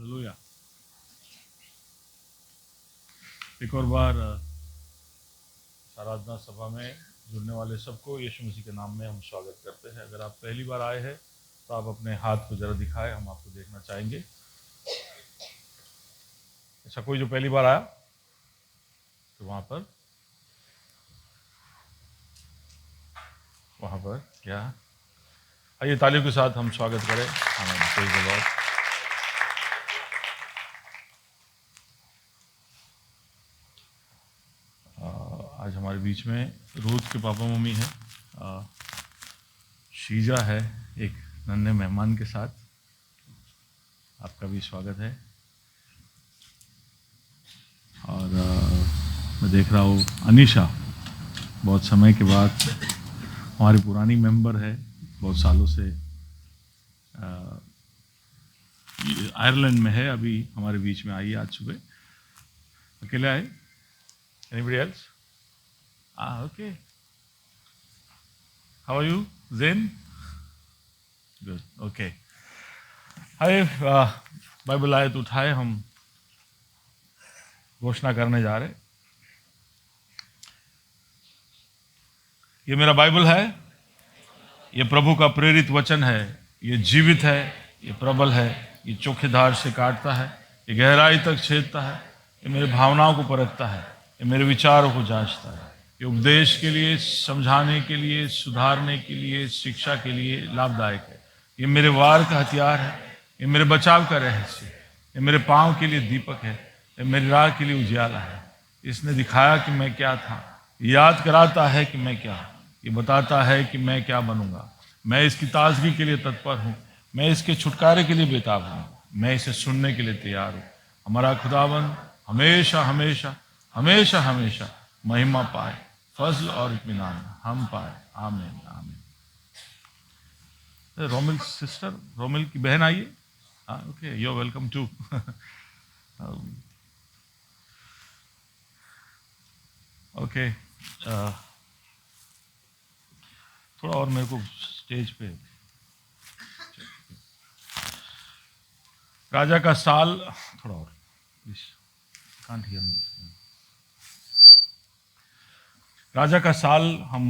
Hallelujah. एक और बार आराधना सभा में जुड़ने वाले सबको यीशु मसीह के नाम में हम स्वागत करते हैं। अगर आप पहली बार आए हैं तो आप अपने हाथ को जरा दिखाएं, हम आपको देखना चाहेंगे। अच्छा, कोई जो पहली बार आया तो वहाँ पर क्या आइए तालियों के साथ हम स्वागत करें। आमीन। Praise the Lord. आज हमारे बीच में रूथ के पापा मम्मी हैं, शीजा है एक नन्हे मेहमान के साथ। आपका भी स्वागत है। और मैं देख रहा हूँ अनीशा बहुत समय के बाद हमारी पुरानी मेंबर है, बहुत सालों से आयरलैंड में है, अभी हमारे बीच में आई आज सुबह। अकेले आए? Anybody else? Okay. How are you? Zen? Good. Okay. Hi, Bible आयत उठाए, हम घोषणा करने जा रहे। ये मेरा बाइबल है, ये प्रभु का प्रेरित वचन है, ये जीवित है, ये प्रबल है, ये चोखे धार से काटता है, ये गहराई तक छेदता है, ये मेरे भावनाओं को परखता है, ये मेरे विचारों को जांचता है। ये उपदेश के लिए, समझाने के लिए, सुधारने के लिए, शिक्षा के लिए लाभदायक है। ये मेरे वार का हथियार है, ये मेरे बचाव का रहस्य, ये मेरे पाँव के लिए दीपक है, ये मेरी राह के लिए उजियाला है। इसने दिखाया कि मैं क्या था, याद कराता है कि मैं क्या, ये बताता है कि मैं क्या बनूंगा। मैं इसकी ताजगी के लिए तत्पर हूँ, मैं इसके छुटकारे के लिए बेताब हूँ, मैं इसे सुनने के लिए तैयार हूँ। हमारा खुदावन हमेशा हमेशा हमेशा हमेशा महिमा पाए, फजल और इत्मीनान हम पाए। आमीन आमीन। रोमिल सिस्टर, रोमिल की बहन आइए। Okay, you are welcome to. Okay, थोड़ा और मेरे को स्टेज पे। राजा का साल, थोड़ा और प्लीज, कांट हियर मी। राजा का साल हम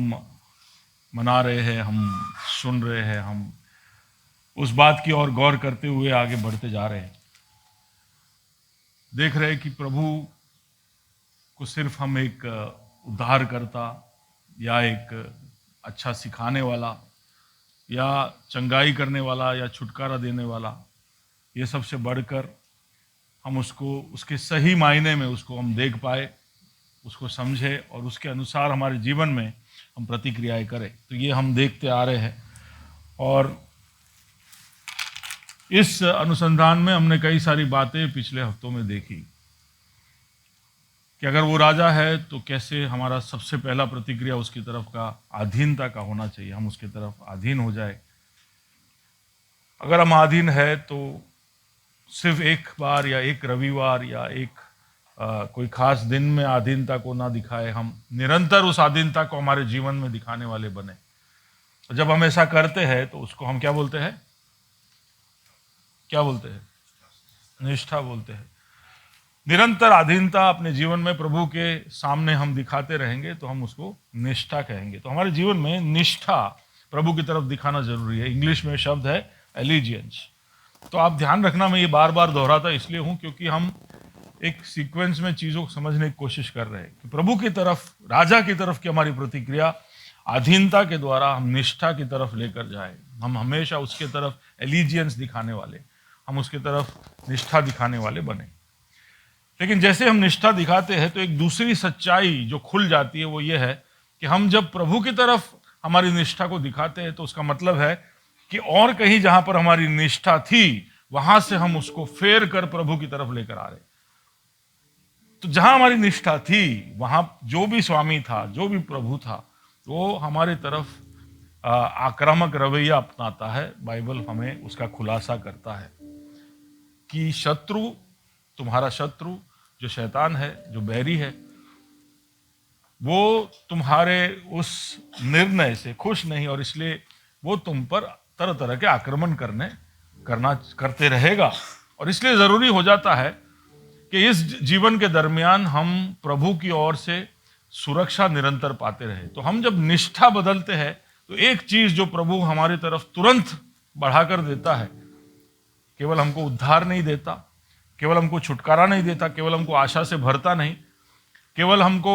मना रहे हैं, हम सुन रहे हैं, हम उस बात की ओर गौर करते हुए आगे बढ़ते जा रहे हैं। देख रहे हैं कि प्रभु को सिर्फ हम एक उद्धारकर्ता या एक अच्छा सिखाने वाला या चंगाई करने वाला या छुटकारा देने वाला, ये सबसे बढ़कर हम उसको उसके सही मायने में उसको हम देख पाए, उसको समझे और उसके अनुसार हमारे जीवन में हम प्रतिक्रियाएं करें। तो ये हम देखते आ रहे हैं। और इस अनुसंधान में हमने कई सारी बातें पिछले हफ्तों में देखी कि अगर वो राजा है तो कैसे हमारा सबसे पहला प्रतिक्रिया उसकी तरफ का अधीनता का होना चाहिए, हम उसकी तरफ अधीन हो जाए। अगर हम अधीन है तो सिर्फ एक बार या एक रविवार या एक कोई खास दिन में अधीनता को ना दिखाए, हम निरंतर उस अधीनता को हमारे जीवन में दिखाने वाले बने। तो जब हम ऐसा करते हैं तो उसको हम क्या बोलते हैं? क्या बोलते हैं? निष्ठा बोलते हैं। निरंतर अधीनता अपने जीवन में प्रभु के सामने हम दिखाते रहेंगे तो हम उसको निष्ठा कहेंगे। तो हमारे जीवन में निष्ठा प्रभु की तरफ दिखाना जरूरी है। इंग्लिश में शब्द है एलिजियंस। तो आप ध्यान रखना, मैं ये बार बार दोहराता इसलिए हूँ क्योंकि हम एक सीक्वेंस में चीज़ों को समझने की कोशिश कर रहे हैं कि प्रभु की तरफ, राजा की तरफ की हमारी प्रतिक्रिया अधीनता के द्वारा हम निष्ठा की तरफ लेकर जाए। हम हमेशा उसके तरफ एलिजियंस दिखाने वाले, हम उसके तरफ निष्ठा दिखाने वाले बने। लेकिन जैसे हम निष्ठा दिखाते हैं तो एक दूसरी सच्चाई जो खुल जाती है वो ये है कि हम जब प्रभु की तरफ हमारी निष्ठा को दिखाते हैं तो उसका मतलब है कि और कहीं जहां पर हमारी निष्ठा थी वहां से हम उसको फेर कर प्रभु की तरफ लेकर आ रहे। तो जहां हमारी निष्ठा थी वहां जो भी स्वामी था, जो भी प्रभु था, वो हमारी तरफ आक्रामक रवैया अपनाता है। बाइबल हमें उसका खुलासा करता है कि शत्रु, तुम्हारा शत्रु जो शैतान है, जो बैरी है, वो तुम्हारे उस निर्णय से खुश नहीं और इसलिए वो तुम पर तरह तरह के आक्रमण करते रहेगा और इसलिए ज़रूरी हो जाता है कि इस जीवन के दरमियान हम प्रभु की ओर से सुरक्षा निरंतर पाते रहे। तो हम जब निष्ठा बदलते हैं तो एक चीज जो प्रभु हमारी तरफ तुरंत बढ़ाकर देता है, केवल हमको उद्धार नहीं देता, केवल हमको छुटकारा नहीं देता, केवल हमको आशा से भरता नहीं, केवल हमको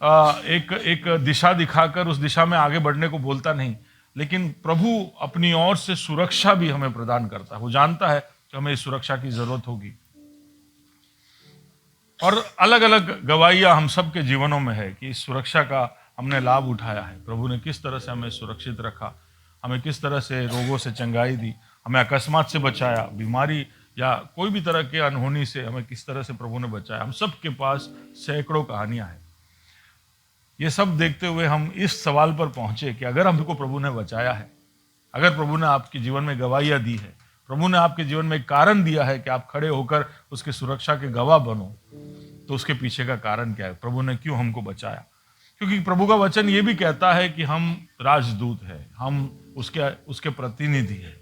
एक दिशा दिखाकर उस दिशा में आगे बढ़ने को बोलता नहीं, लेकिन प्रभु अपनी ओर से सुरक्षा भी हमें प्रदान करता है। वो जानता है कि हमें इस सुरक्षा की जरूरत होगी। और अलग अलग गवाहियां हम सब के जीवनों में है कि इस सुरक्षा का हमने लाभ उठाया है। प्रभु ने किस तरह से हमें सुरक्षित रखा, हमें किस तरह से रोगों से चंगाई दी, हमें अकस्मात से बचाया, बीमारी या कोई भी तरह के अनहोनी से हमें किस तरह से प्रभु ने बचाया। हम सब के पास सैकड़ों कहानियां हैं। ये सब देखते हुए हम इस सवाल पर पहुंचे कि अगर हमको प्रभु ने बचाया है, अगर प्रभु ने आपके जीवन में गवाहियां दी है, प्रभु ने आपके जीवन में एक कारण दिया है कि आप खड़े होकर उसकी सुरक्षा के गवाह बनो, तो उसके पीछे का कारण क्या है? प्रभु ने क्यों हमको बचाया? क्योंकि प्रभु का वचन ये भी कहता है कि हम राजदूत हैं, हम उसके प्रतिनिधि हैं।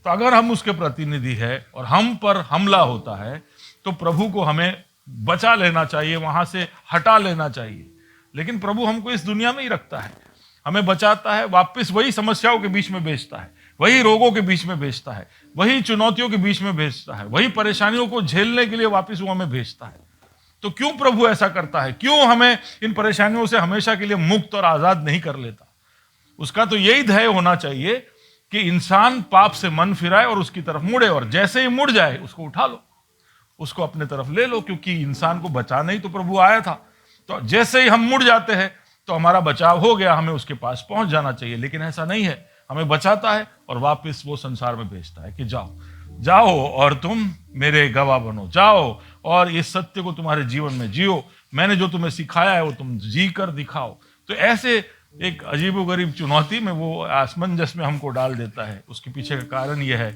तो अगर हम उसके प्रतिनिधि हैं और हम पर हमला होता है तो प्रभु को हमें बचा लेना चाहिए, वहां से हटा लेना चाहिए। लेकिन प्रभु हमको इस दुनिया में ही रखता है, हमें बचाता है, वापस वही समस्याओं के बीच में भेजता है, वही रोगों के बीच में भेजता है, वही चुनौतियों के बीच में भेजता है, वही परेशानियों को झेलने के लिए वापस वो हमें भेजता है। तो क्यों प्रभु ऐसा करता है? क्यों हमें इन परेशानियों से हमेशा के लिए मुक्त और आजाद नहीं कर लेता? उसका तो यही ध्येय होना चाहिए कि इंसान पाप से मन फिराए और उसकी तरफ मुड़े, और जैसे ही मुड़ जाए उसको उठा लो, उसको अपने तरफ ले लो, क्योंकि इंसान को बचाने ही तो प्रभु आया था। तो जैसे ही हम मुड़ जाते हैं तो हमारा बचाव हो गया, हमें उसके पास पहुंच जाना चाहिए। लेकिन ऐसा नहीं है, हमें बचाता है और वापस वो संसार में भेजता है कि जाओ जाओ और तुम मेरे गवाह बनो, जाओ और इस सत्य को तुम्हारे जीवन में जियो, मैंने जो तुम्हें सिखाया है वो तुम जी कर दिखाओ। तो ऐसे एक अजीबोगरीब चुनौती में वो असमंजस में हमको डाल देता है। उसके पीछे का कारण यह है,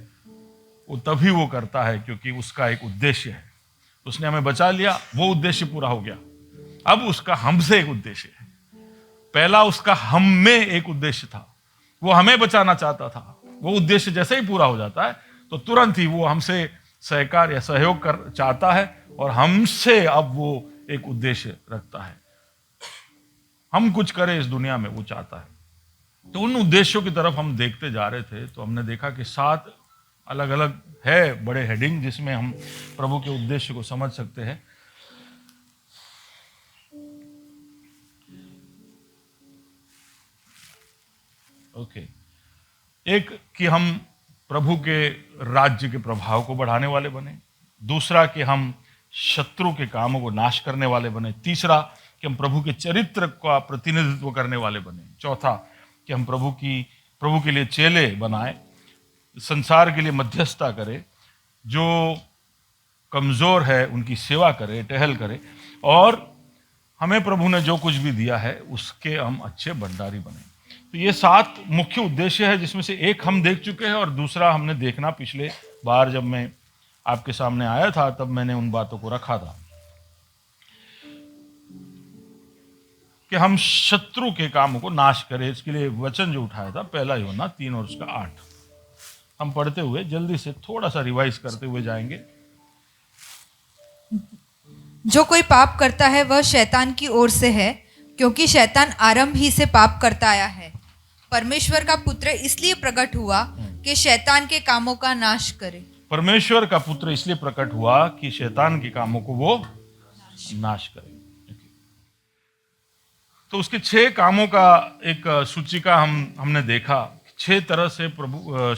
वो तभी वो करता है क्योंकि उसका एक उद्देश्य है। उसने हमें बचा लिया, वो उद्देश्य पूरा हो गया, अब उसका हमसे एक उद्देश्य है। पहला उसका हम में एक उद्देश्य था, वो हमें बचाना चाहता था। वो उद्देश्य जैसे ही पूरा हो जाता है तो तुरंत ही वो हमसे सहकार या सहयोग कर चाहता है और हमसे अब वो एक उद्देश्य रखता है, हम कुछ करें इस दुनिया में, वो चाहता है। तो उन उद्देश्यों की तरफ हम देखते जा रहे थे तो हमने देखा कि 7 अलग अलग है बड़े हेडिंग जिसमें हम प्रभु के उद्देश्य को समझ सकते हैं। एक कि हम प्रभु के राज्य के प्रभाव को बढ़ाने वाले बने, दूसरा कि हम शत्रु के कामों को नाश करने वाले बने, तीसरा कि हम प्रभु के चरित्र का प्रतिनिधित्व करने वाले बने, चौथा कि हम प्रभु के लिए चेले बनाए, संसार के लिए मध्यस्थता करे, जो कमजोर है उनकी सेवा करे, टहल करे, और हमें प्रभु ने जो कुछ भी दिया है उसके हम अच्छे भंडारी बने। तो ये 7 मुख्य उद्देश्य है, जिसमें से एक हम देख चुके हैं और दूसरा हमने देखना पिछले बार जब मैं आपके सामने आया था तब मैंने उन बातों को रखा था कि हम शत्रु के कामों को नाश करें। इसके लिए वचन जो उठाया था पहला यूहन्ना 3 और उसका 8 हम पढ़ते हुए जल्दी से थोड़ा सा रिवाइज करते हुए जाएंगे। जो कोई पाप करता है वह शैतान की ओर से है, क्योंकि शैतान आरंभ ही से पाप करता आया है। परमेश्वर का पुत्र इसलिए प्रकट हुआ कि शैतान के कामों का नाश करे। परमेश्वर का पुत्र इसलिए प्रकट हुआ कि शैतान के कामों को वो नाश करे। तो उसके 6 कामों का एक सूचिका हमने देखा। 6 तरह से प्रभु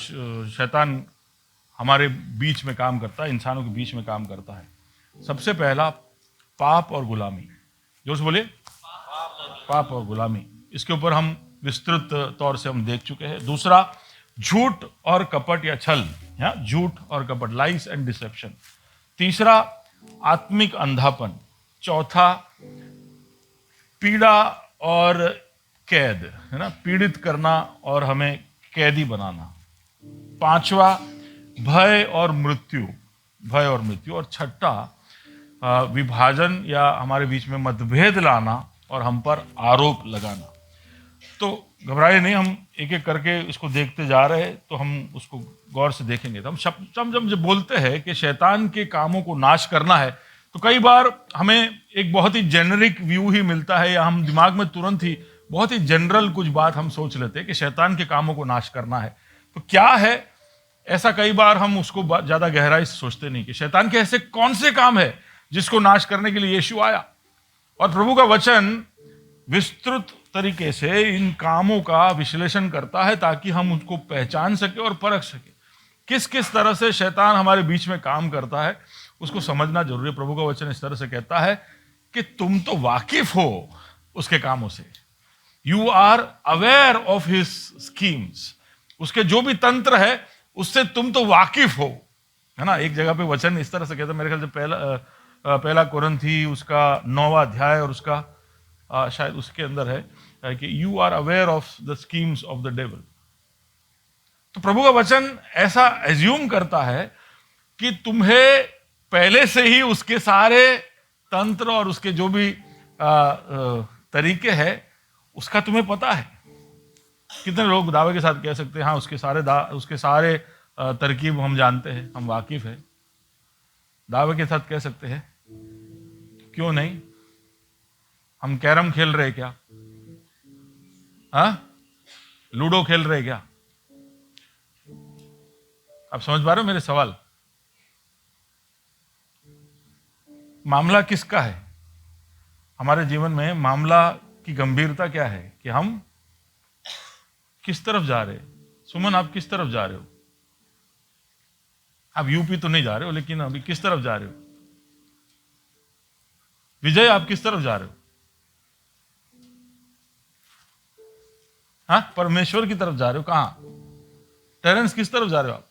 शैतान हमारे बीच में काम करता है, इंसानों के बीच में काम करता है। सबसे पहला पाप और गुलामी, जोर से बोलिए, पाप और गुलामी। इसके ऊपर हम विस्तृत तौर से हम देख चुके हैं। दूसरा झूठ और कपट या छल, या झूठ और कपट, लाइस एंड डिसेप्शन। तीसरा आत्मिक अंधापन। चौथा पीड़ा और कैद, है ना, पीड़ित करना और हमें कैदी बनाना। पांचवा भय और मृत्यु, भय और मृत्यु। और छठा विभाजन या हमारे बीच में मतभेद लाना और हम पर आरोप लगाना। तो घबराए नहीं, हम एक एक करके इसको देखते जा रहे हैं, तो हम उसको गौर से देखेंगे। तो हम जब बोलते हैं कि शैतान के कामों को नाश करना है, तो कई बार हमें एक बहुत ही जेनरिक व्यू ही मिलता है, या हम दिमाग में तुरंत ही बहुत ही जनरल कुछ बात हम सोच लेते हैं कि शैतान के कामों को नाश करना है। तो क्या है ऐसा, कई बार हम उसको ज्यादा गहराई से सोचते नहीं कि शैतान के ऐसे कौन से काम है जिसको नाश करने के लिए यीशु आया। और प्रभु का वचन विस्तृत तरीके से इन कामों का विश्लेषण करता है ताकि हम उनको पहचान सके और परख सके। किस किस तरह से शैतान हमारे बीच में काम करता है उसको समझना जरूरी है। प्रभु का वचन इस तरह से कहता है कि तुम तो वाकिफ हो उसके कामों से, you are aware of his schemes, उसके जो भी तंत्र है उससे तुम तो वाकिफ हो, है ना। एक जगह पे वचन इस तरह से कहता है, मेरे ख्याल से पहला कुरिन्थी उसका 9वां अध्याय और उसका शायद उसके अंदर है कि you are aware of the schemes of the devil. तो प्रभु का वचन ऐसा एज्यूम करता है कि तुम्हें पहले से ही उसके सारे तंत्र और उसके जो भी तरीके हैं उसका तुम्हें पता है। कितने लोग दावे के साथ कह सकते हैं हाँ उसके सारे तरकीब हम जानते हैं, हम वाकिफ हैं। दावे के साथ कह सकते हैं, क्यों नहीं? हम कैरम खेल रहे क्या? हाँ, लूडो खेल रहे क्या? आप समझ पा रहे हो मेरे सवाल? मामला किसका है हमारे जीवन में? मामला की गंभीरता क्या है कि हम किस तरफ जा रहे हैं। सुमन, आप किस तरफ जा रहे हो? आप यूपी तो नहीं जा रहे हो, लेकिन अभी किस तरफ जा रहे हो? विजय, आप किस तरफ जा रहे हो? हाँ, परमेश्वर की तरफ जा रहे हो। कहां? टेरेंस, किस तरफ जा रहे हो आप?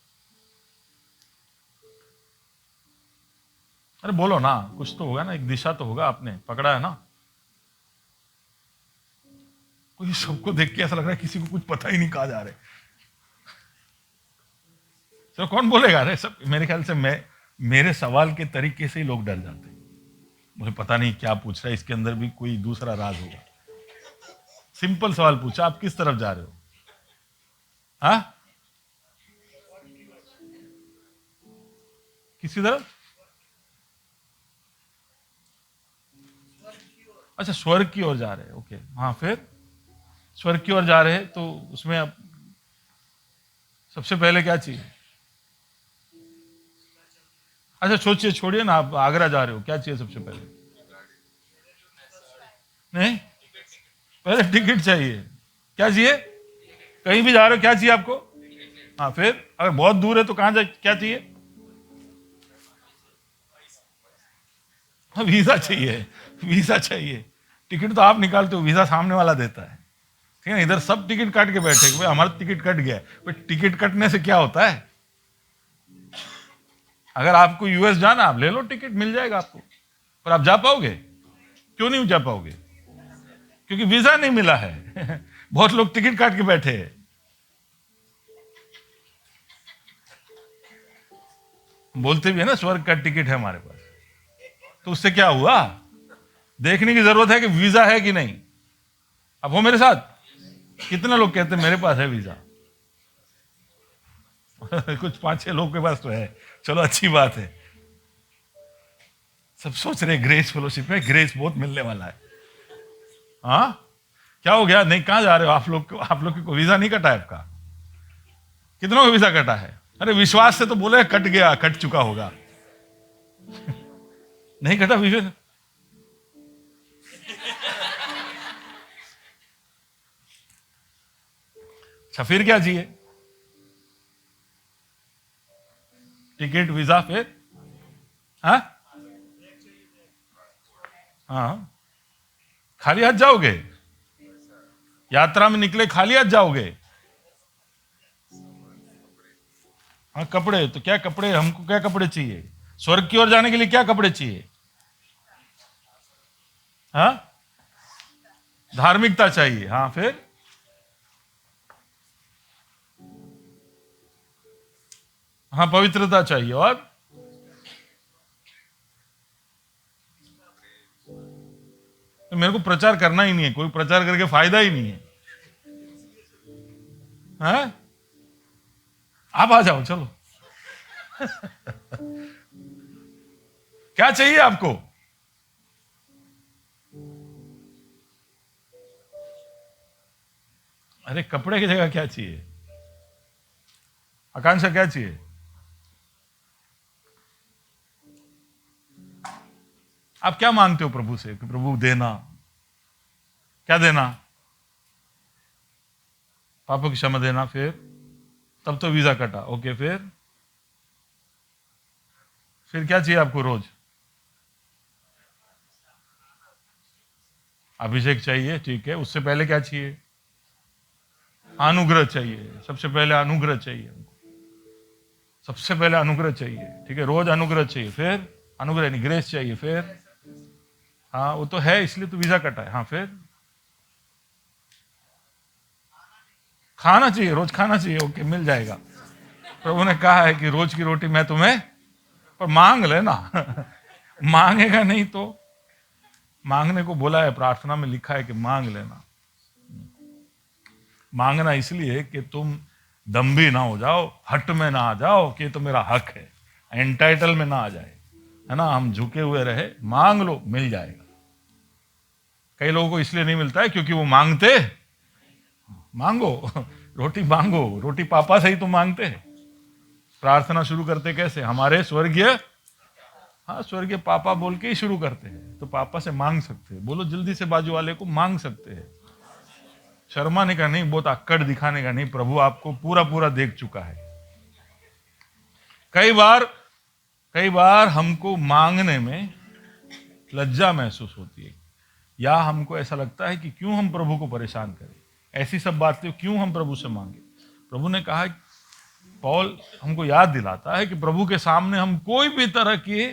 अरे बोलो ना, कुछ तो होगा ना, एक दिशा तो होगा, आपने पकड़ा है ना। कोई सबको देख के ऐसा लग रहा है किसी को कुछ पता ही नहीं कहा जा रहे। तो कौन बोलेगा? अरे सब, मेरे ख्याल से मेरे सवाल के तरीके से ही लोग डर जाते हैं। मुझे पता नहीं क्या पूछ रहा है, इसके अंदर भी कोई दूसरा राज होगा। सिंपल सवाल पूछा, आप किस तरफ जा रहे हो? हाँ, किसी तरफ? अच्छा, स्वर्ग की ओर जा रहे हैं। ओके, हाँ, फिर स्वर्ग की ओर जा रहे हैं तो उसमें अब सबसे पहले क्या चाहिए? अच्छा, सोचिए, छोड़िए ना, आप आगरा जा रहे हो, क्या चाहिए सबसे पहले? नहीं, पहले टिकट चाहिए। क्या चाहिए? कहीं भी जा रहे हो, क्या चाहिए आपको? हाँ, फिर अगर बहुत दूर है तो कहां जाए, क्या चाहिए? हाँ, वीजा चाहिए। वीजा चाहिए। टिकट तो आप निकालते हो, वीजा सामने वाला देता है, ठीक है। इधर सब टिकट काट के बैठे भाई, हमारा टिकट कट गया। भाई, टिकट कटने से क्या होता है? अगर आपको यूएस जाना, आप ले लो टिकट, मिल जाएगा आपको, पर आप जा पाओगे? क्यों नहीं जा पाओगे? क्योंकि वीजा नहीं मिला है। बहुत लोग टिकट काट के बैठे हैं। बोलते भी है ना, स्वर्ग का टिकट है हमारे पास, तो उससे क्या हुआ? देखने की जरूरत है कि वीजा है कि नहीं। अब हो मेरे साथ? कितने लोग कहते हैं मेरे पास है वीजा? कुछ 5-6 लोग के पास तो है, चलो अच्छी बात है। सब सोच रहे ग्रेस फेलोशिप में ग्रेस बहुत मिलने वाला है। हाँ, क्या हो गया? नहीं, कहां जा रहे हो आप लोग? आप लोग को वीजा नहीं कटा है आपका? कितनों का वीजा कटा है? अरे विश्वास से तो बोले कट गया, कट चुका होगा। नहीं कटा वीजा? अच्छा, फिर क्या चाहिए? टिकट, वीजा, फिर? हाँ, हाँ, खाली हाथ जाओगे? यात्रा में निकले खाली हाथ जाओगे? हाँ, कपड़े तो क्या कपड़े, हमको क्या कपड़े चाहिए? स्वर्ग की ओर जाने के लिए क्या कपड़े चाहिए? हाँ, धार्मिकता चाहिए। हाँ, फिर? हाँ, पवित्रता चाहिए। और तो मेरे को प्रचार करना ही नहीं है, कोई प्रचार करके फायदा ही नहीं है। हैं? आप आ जाओ, चलो। क्या चाहिए आपको? अरे कपड़े की जगह क्या चाहिए? आकांक्षा क्या चाहिए? आप क्या मांगते हो प्रभु से कि प्रभु देना? क्या देना? पापों की क्षमा देना, फिर? तब तो वीजा कटा, ओके, फिर क्या चाहिए आपको रोज? अभिषेक चाहिए, ठीक है। उससे पहले क्या चाहिए? अनुग्रह चाहिए। सबसे पहले अनुग्रह चाहिए हमको, सबसे पहले अनुग्रह चाहिए, ठीक है। रोज अनुग्रह चाहिए, फिर अनुग्रह यानी ग्रेस चाहिए, फिर हाँ वो तो है, इसलिए तो वीजा कटा है। हाँ, फिर खाना चाहिए, रोज खाना चाहिए, ओके, मिल जाएगा। प्रभु ने कहा है कि रोज की रोटी मैं तुम्हें, पर मांग लेना। मांगेगा नहीं तो? मांगने को बोला है, प्रार्थना में लिखा है कि मांग लेना। मांगना इसलिए कि तुम दम्भी ना हो जाओ, हट में ना आ जाओ कि तो मेरा हक है, एंटाइटल में ना आ जाए, है ना। हम झुके हुए रहे, मांग लो, मिल जाएगा। कई लोगों को इसलिए नहीं मिलता है क्योंकि वो मांगते, मांगो रोटी, मांगो रोटी पापा से ही तो मांगते हैं। प्रार्थना शुरू करते कैसे? हमारे स्वर्गीय, हाँ, स्वर्गीय पापा बोल के ही शुरू करते हैं, तो पापा से मांग सकते हैं। बोलो जल्दी से बाजू वाले को, मांग सकते हैं। शर्माने का नहीं, बहुत अक्कड़ दिखाने का नहीं, प्रभु आपको पूरा पूरा देख चुका है। कई बार हमको मांगने में लज्जा महसूस होती है, या हमको ऐसा लगता है कि क्यों हम प्रभु को परेशान करें, ऐसी सब बातें क्यों हम प्रभु से मांगे। प्रभु ने कहा, पौल हमको याद दिलाता है कि प्रभु के सामने हम कोई भी तरह की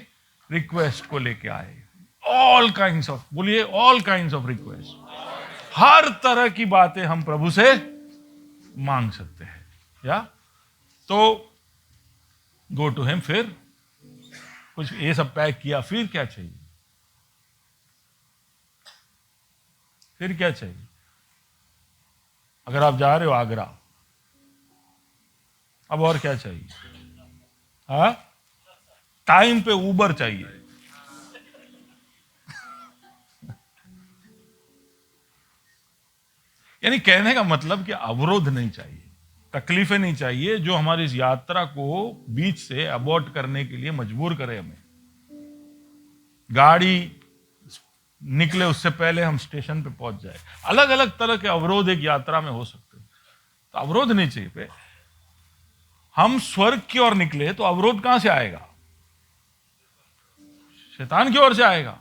रिक्वेस्ट को लेके आए, ऑल काइंड्स ऑफ, बोलिए ऑल काइंड्स ऑफ रिक्वेस्ट, हर तरह की बातें हम प्रभु से मांग सकते हैं। या तो गो टू हिम, फिर कुछ ये सब पैक किया, फिर क्या चाहिए? फिर क्या चाहिए? अगर आप जा रहे हो आगरा, अब और क्या चाहिए? हाँ, टाइम पे उबर चाहिए। यानी कहने का मतलब कि अवरोध नहीं चाहिए, तकलीफें नहीं चाहिए जो हमारी इस यात्रा को बीच से अबॉर्ट करने के लिए मजबूर करे हमें। गाड़ी निकले उससे पहले हम स्टेशन पे पहुंच जाए। अलग अलग तरह के अवरोध एक यात्रा में हो सकते हैं, तो अवरोध नहीं चाहिए। पे हम स्वर्ग की ओर निकले तो अवरोध कहां से आएगा? शैतान की ओर से आएगा।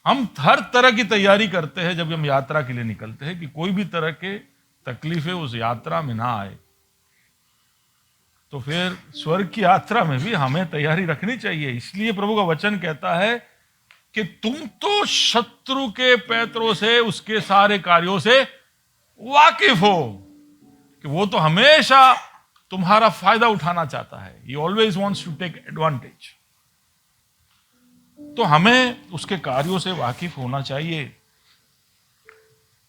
हम हर तरह की तैयारी करते हैं जब हम यात्रा के लिए निकलते हैं कि कोई भी तरह के तकलीफें उस यात्रा में ना आए। तो फिर स्वर्ग की यात्रा में भी हमें तैयारी रखनी चाहिए। इसलिए प्रभु का वचन कहता है कि तुम तो शत्रु के पैतरों से, उसके सारे कार्यों से वाकिफ हो, कि वो तो हमेशा तुम्हारा फायदा उठाना चाहता है। He always wants to take advantage। तो हमें उसके कार्यों से वाकिफ होना चाहिए।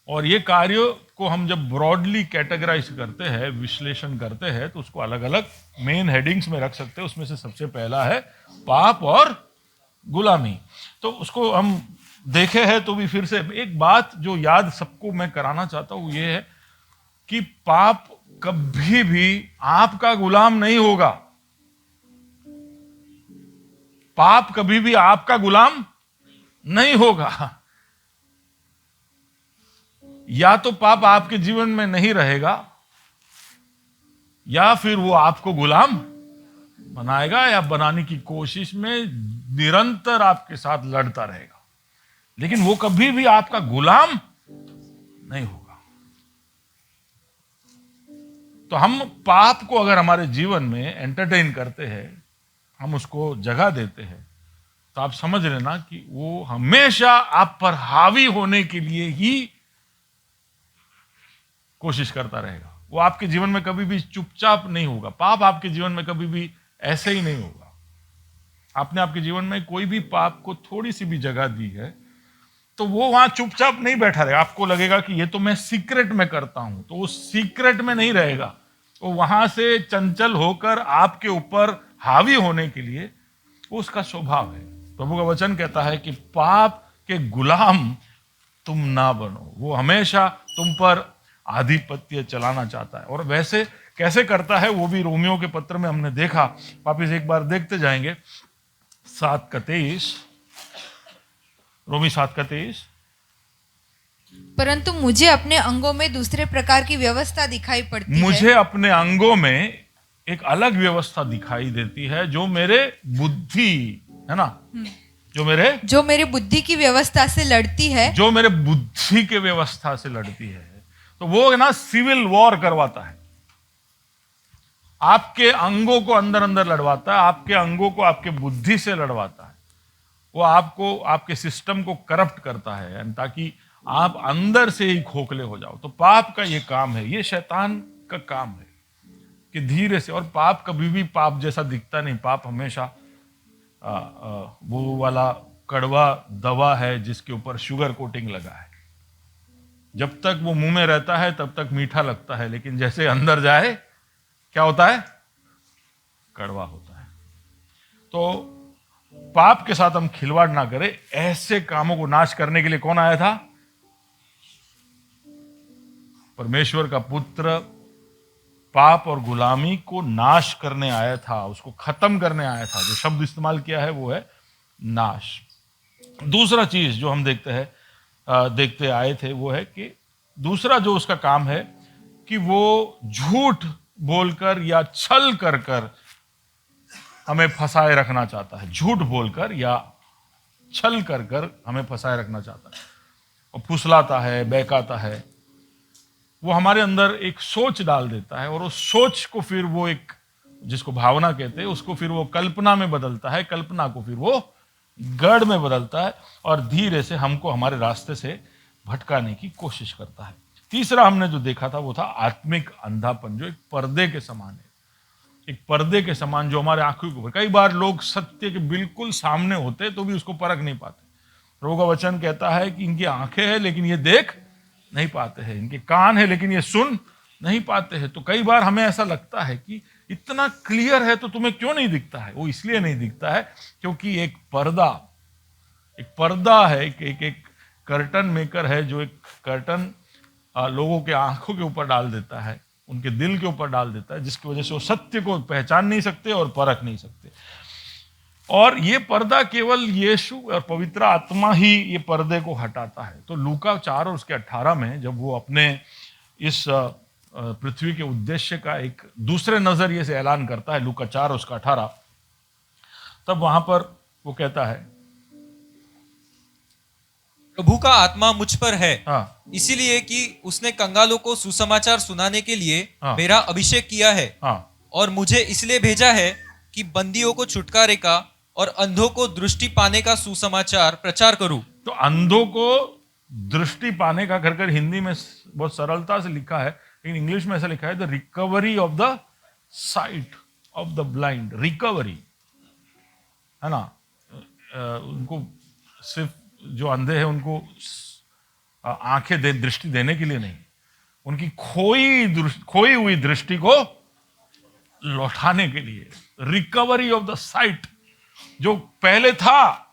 और ये कार्यों को हम जब ब्रॉडली कैटेगराइज करते हैं, विश्लेषण करते हैं, तो उसको अलग अलग मेन हेडिंग्स में रख सकते हैं। उसमें से सबसे पहला है पाप और गुलामी। तो उसको हम देखे हैं, तो भी फिर से एक बात जो याद सबको मैं कराना चाहता हूं, ये है कि पाप कभी भी आपका गुलाम नहीं होगा। पाप कभी भी आपका गुलाम नहीं होगा। या तो पाप आपके जीवन में नहीं रहेगा, या फिर वो आपको गुलाम बनाएगा, या बनाने की कोशिश में निरंतर आपके साथ लड़ता रहेगा, लेकिन वो कभी भी आपका गुलाम नहीं होगा। तो हम पाप को अगर हमारे जीवन में एंटरटेन करते हैं, हम उसको जगह देते हैं, तो आप समझ लेना कि वो हमेशा आप पर हावी होने के लिए ही कोशिश करता रहेगा। वो आपके जीवन में कभी भी चुपचाप नहीं होगा। पाप आपके जीवन में कभी भी ऐसे ही नहीं होगा। आपने आपके जीवन में कोई भी पाप को थोड़ी सी भी जगह दी है, तो वो वहां चुपचाप नहीं बैठा रहेगा। आपको लगेगा कि ये तो मैं सीक्रेट में करता हूं, तो वो सीक्रेट में नहीं रहेगा। वो वहां से चंचल होकर आपके ऊपर हावी होने के लिए वो उसका स्वभाव है। प्रभु का वचन कहता है कि पाप के गुलाम तुम ना बनो। वो हमेशा तुम पर आधिपत्य चलाना चाहता है, और वैसे कैसे करता है वो भी रोमियो के पत्र में हमने देखा। वापिस एक बार देखते जाएंगे 7:23, रोमी 7:23। परंतु मुझे अपने अंगों में दूसरे प्रकार की व्यवस्था दिखाई पड़ती है। मुझे अपने अंगों में एक अलग व्यवस्था दिखाई देती है, जो मेरे बुद्धि है ना, जो मेरे बुद्धि की व्यवस्था से लड़ती है। जो मेरे बुद्धि के व्यवस्था से लड़ती है। तो वो है ना, सिविल वॉर करवाता है, आपके अंगों को अंदर अंदर लड़वाता है, आपके अंगों को आपके बुद्धि से लड़वाता है। वो आपको, आपके सिस्टम को करप्ट करता है, ताकि आप अंदर से ही खोखले हो जाओ। तो पाप का ये काम है, ये शैतान का काम है कि धीरे से, और पाप कभी भी पाप जैसा दिखता नहीं। पाप हमेशा वो वाला कड़वा दवा है जिसके ऊपर शुगर कोटिंग लगा है। जब तक वो मुंह में रहता है तब तक मीठा लगता है, लेकिन जैसे अंदर जाए क्या होता है? कड़वा होता है। तो पाप के साथ हम खिलवाड़ ना करें। ऐसे कामों को नाश करने के लिए कौन आया था? परमेश्वर का पुत्र पाप और गुलामी को नाश करने आया था, उसको खत्म करने आया था। जो शब्द इस्तेमाल किया है वो है नाश। दूसरा चीज जो हम देखते आए थे वो है कि दूसरा जो उसका काम है कि वो झूठ बोलकर या छल कर कर हमें फंसाए रखना चाहता है। झूठ बोलकर या छल कर कर हमें फंसाए रखना चाहता है, और फुसलाता है, बहकाता है। वो हमारे अंदर एक सोच डाल देता है, और उस सोच को फिर वो एक, जिसको भावना कहते हैं, उसको फिर वो कल्पना में बदलता है, कल्पना को फिर वो गढ़ में बदलता है, और धीरे से हमको हमारे रास्ते से भटकाने की कोशिश करता है। तीसरा हमने जो देखा था वो था आत्मिक अंधापन, जो एक पर्दे के समान है। एक पर्दे के समान जो हमारे आंखों के ऊपर, कई बार लोग सत्य के बिल्कुल सामने होते तो भी उसको परख नहीं पाते। प्रभु का वचन कहता है कि इनकी आंखें हैं लेकिन ये देख नहीं पाते हैं, इनके कान है लेकिन ये सुन नहीं पाते हैं। तो कई बार हमें ऐसा लगता है कि इतना क्लियर है तो तुम्हें क्यों नहीं दिखता है? वो इसलिए नहीं दिखता है क्योंकि एक पर्दा है, एक कर्टन मेकर है, जो एक कर्टन लोगों के आंखों के ऊपर डाल देता है, उनके दिल के ऊपर डाल देता है, जिसकी वजह से वो सत्य को पहचान नहीं सकते और परख नहीं सकते। और ये पर्दा केवल यीशु और पवित्र आत्मा ही ये पर्दे को हटाता है। तो लूका 4 और उसके 18 में जब वो अपने इस पृथ्वी के उद्देश्य का एक दूसरे नजरिए से ऐलान करता है, लूका 4 और उसका 18, तब वहां पर वो कहता है, प्रभु का आत्मा मुझ पर है, हाँ, इसीलिए कि उसने कंगालों को सुसमाचार सुनाने के लिए हाँ, मेरा अभिषेक किया है, हाँ, और मुझे इसलिए भेजा है कि बंदियों को छुटकारे का और अंधों को दृष्टि पाने का सुसमाचार प्रचार करूं। तो अंधों को दृष्टि पाने का घर हिंदी में बहुत सरलता से लिखा है, लेकिन इंग्लिश में ऐसा लिखा है the recovery of the site of the blind. Recovery है ना, उनको सिर्फ जो अंधे हैं उनको आंखें दृष्टि देने के लिए नहीं, उनकी खोई हुई दृष्टि को लौटाने के लिए। रिकवरी ऑफ द साइट, जो पहले था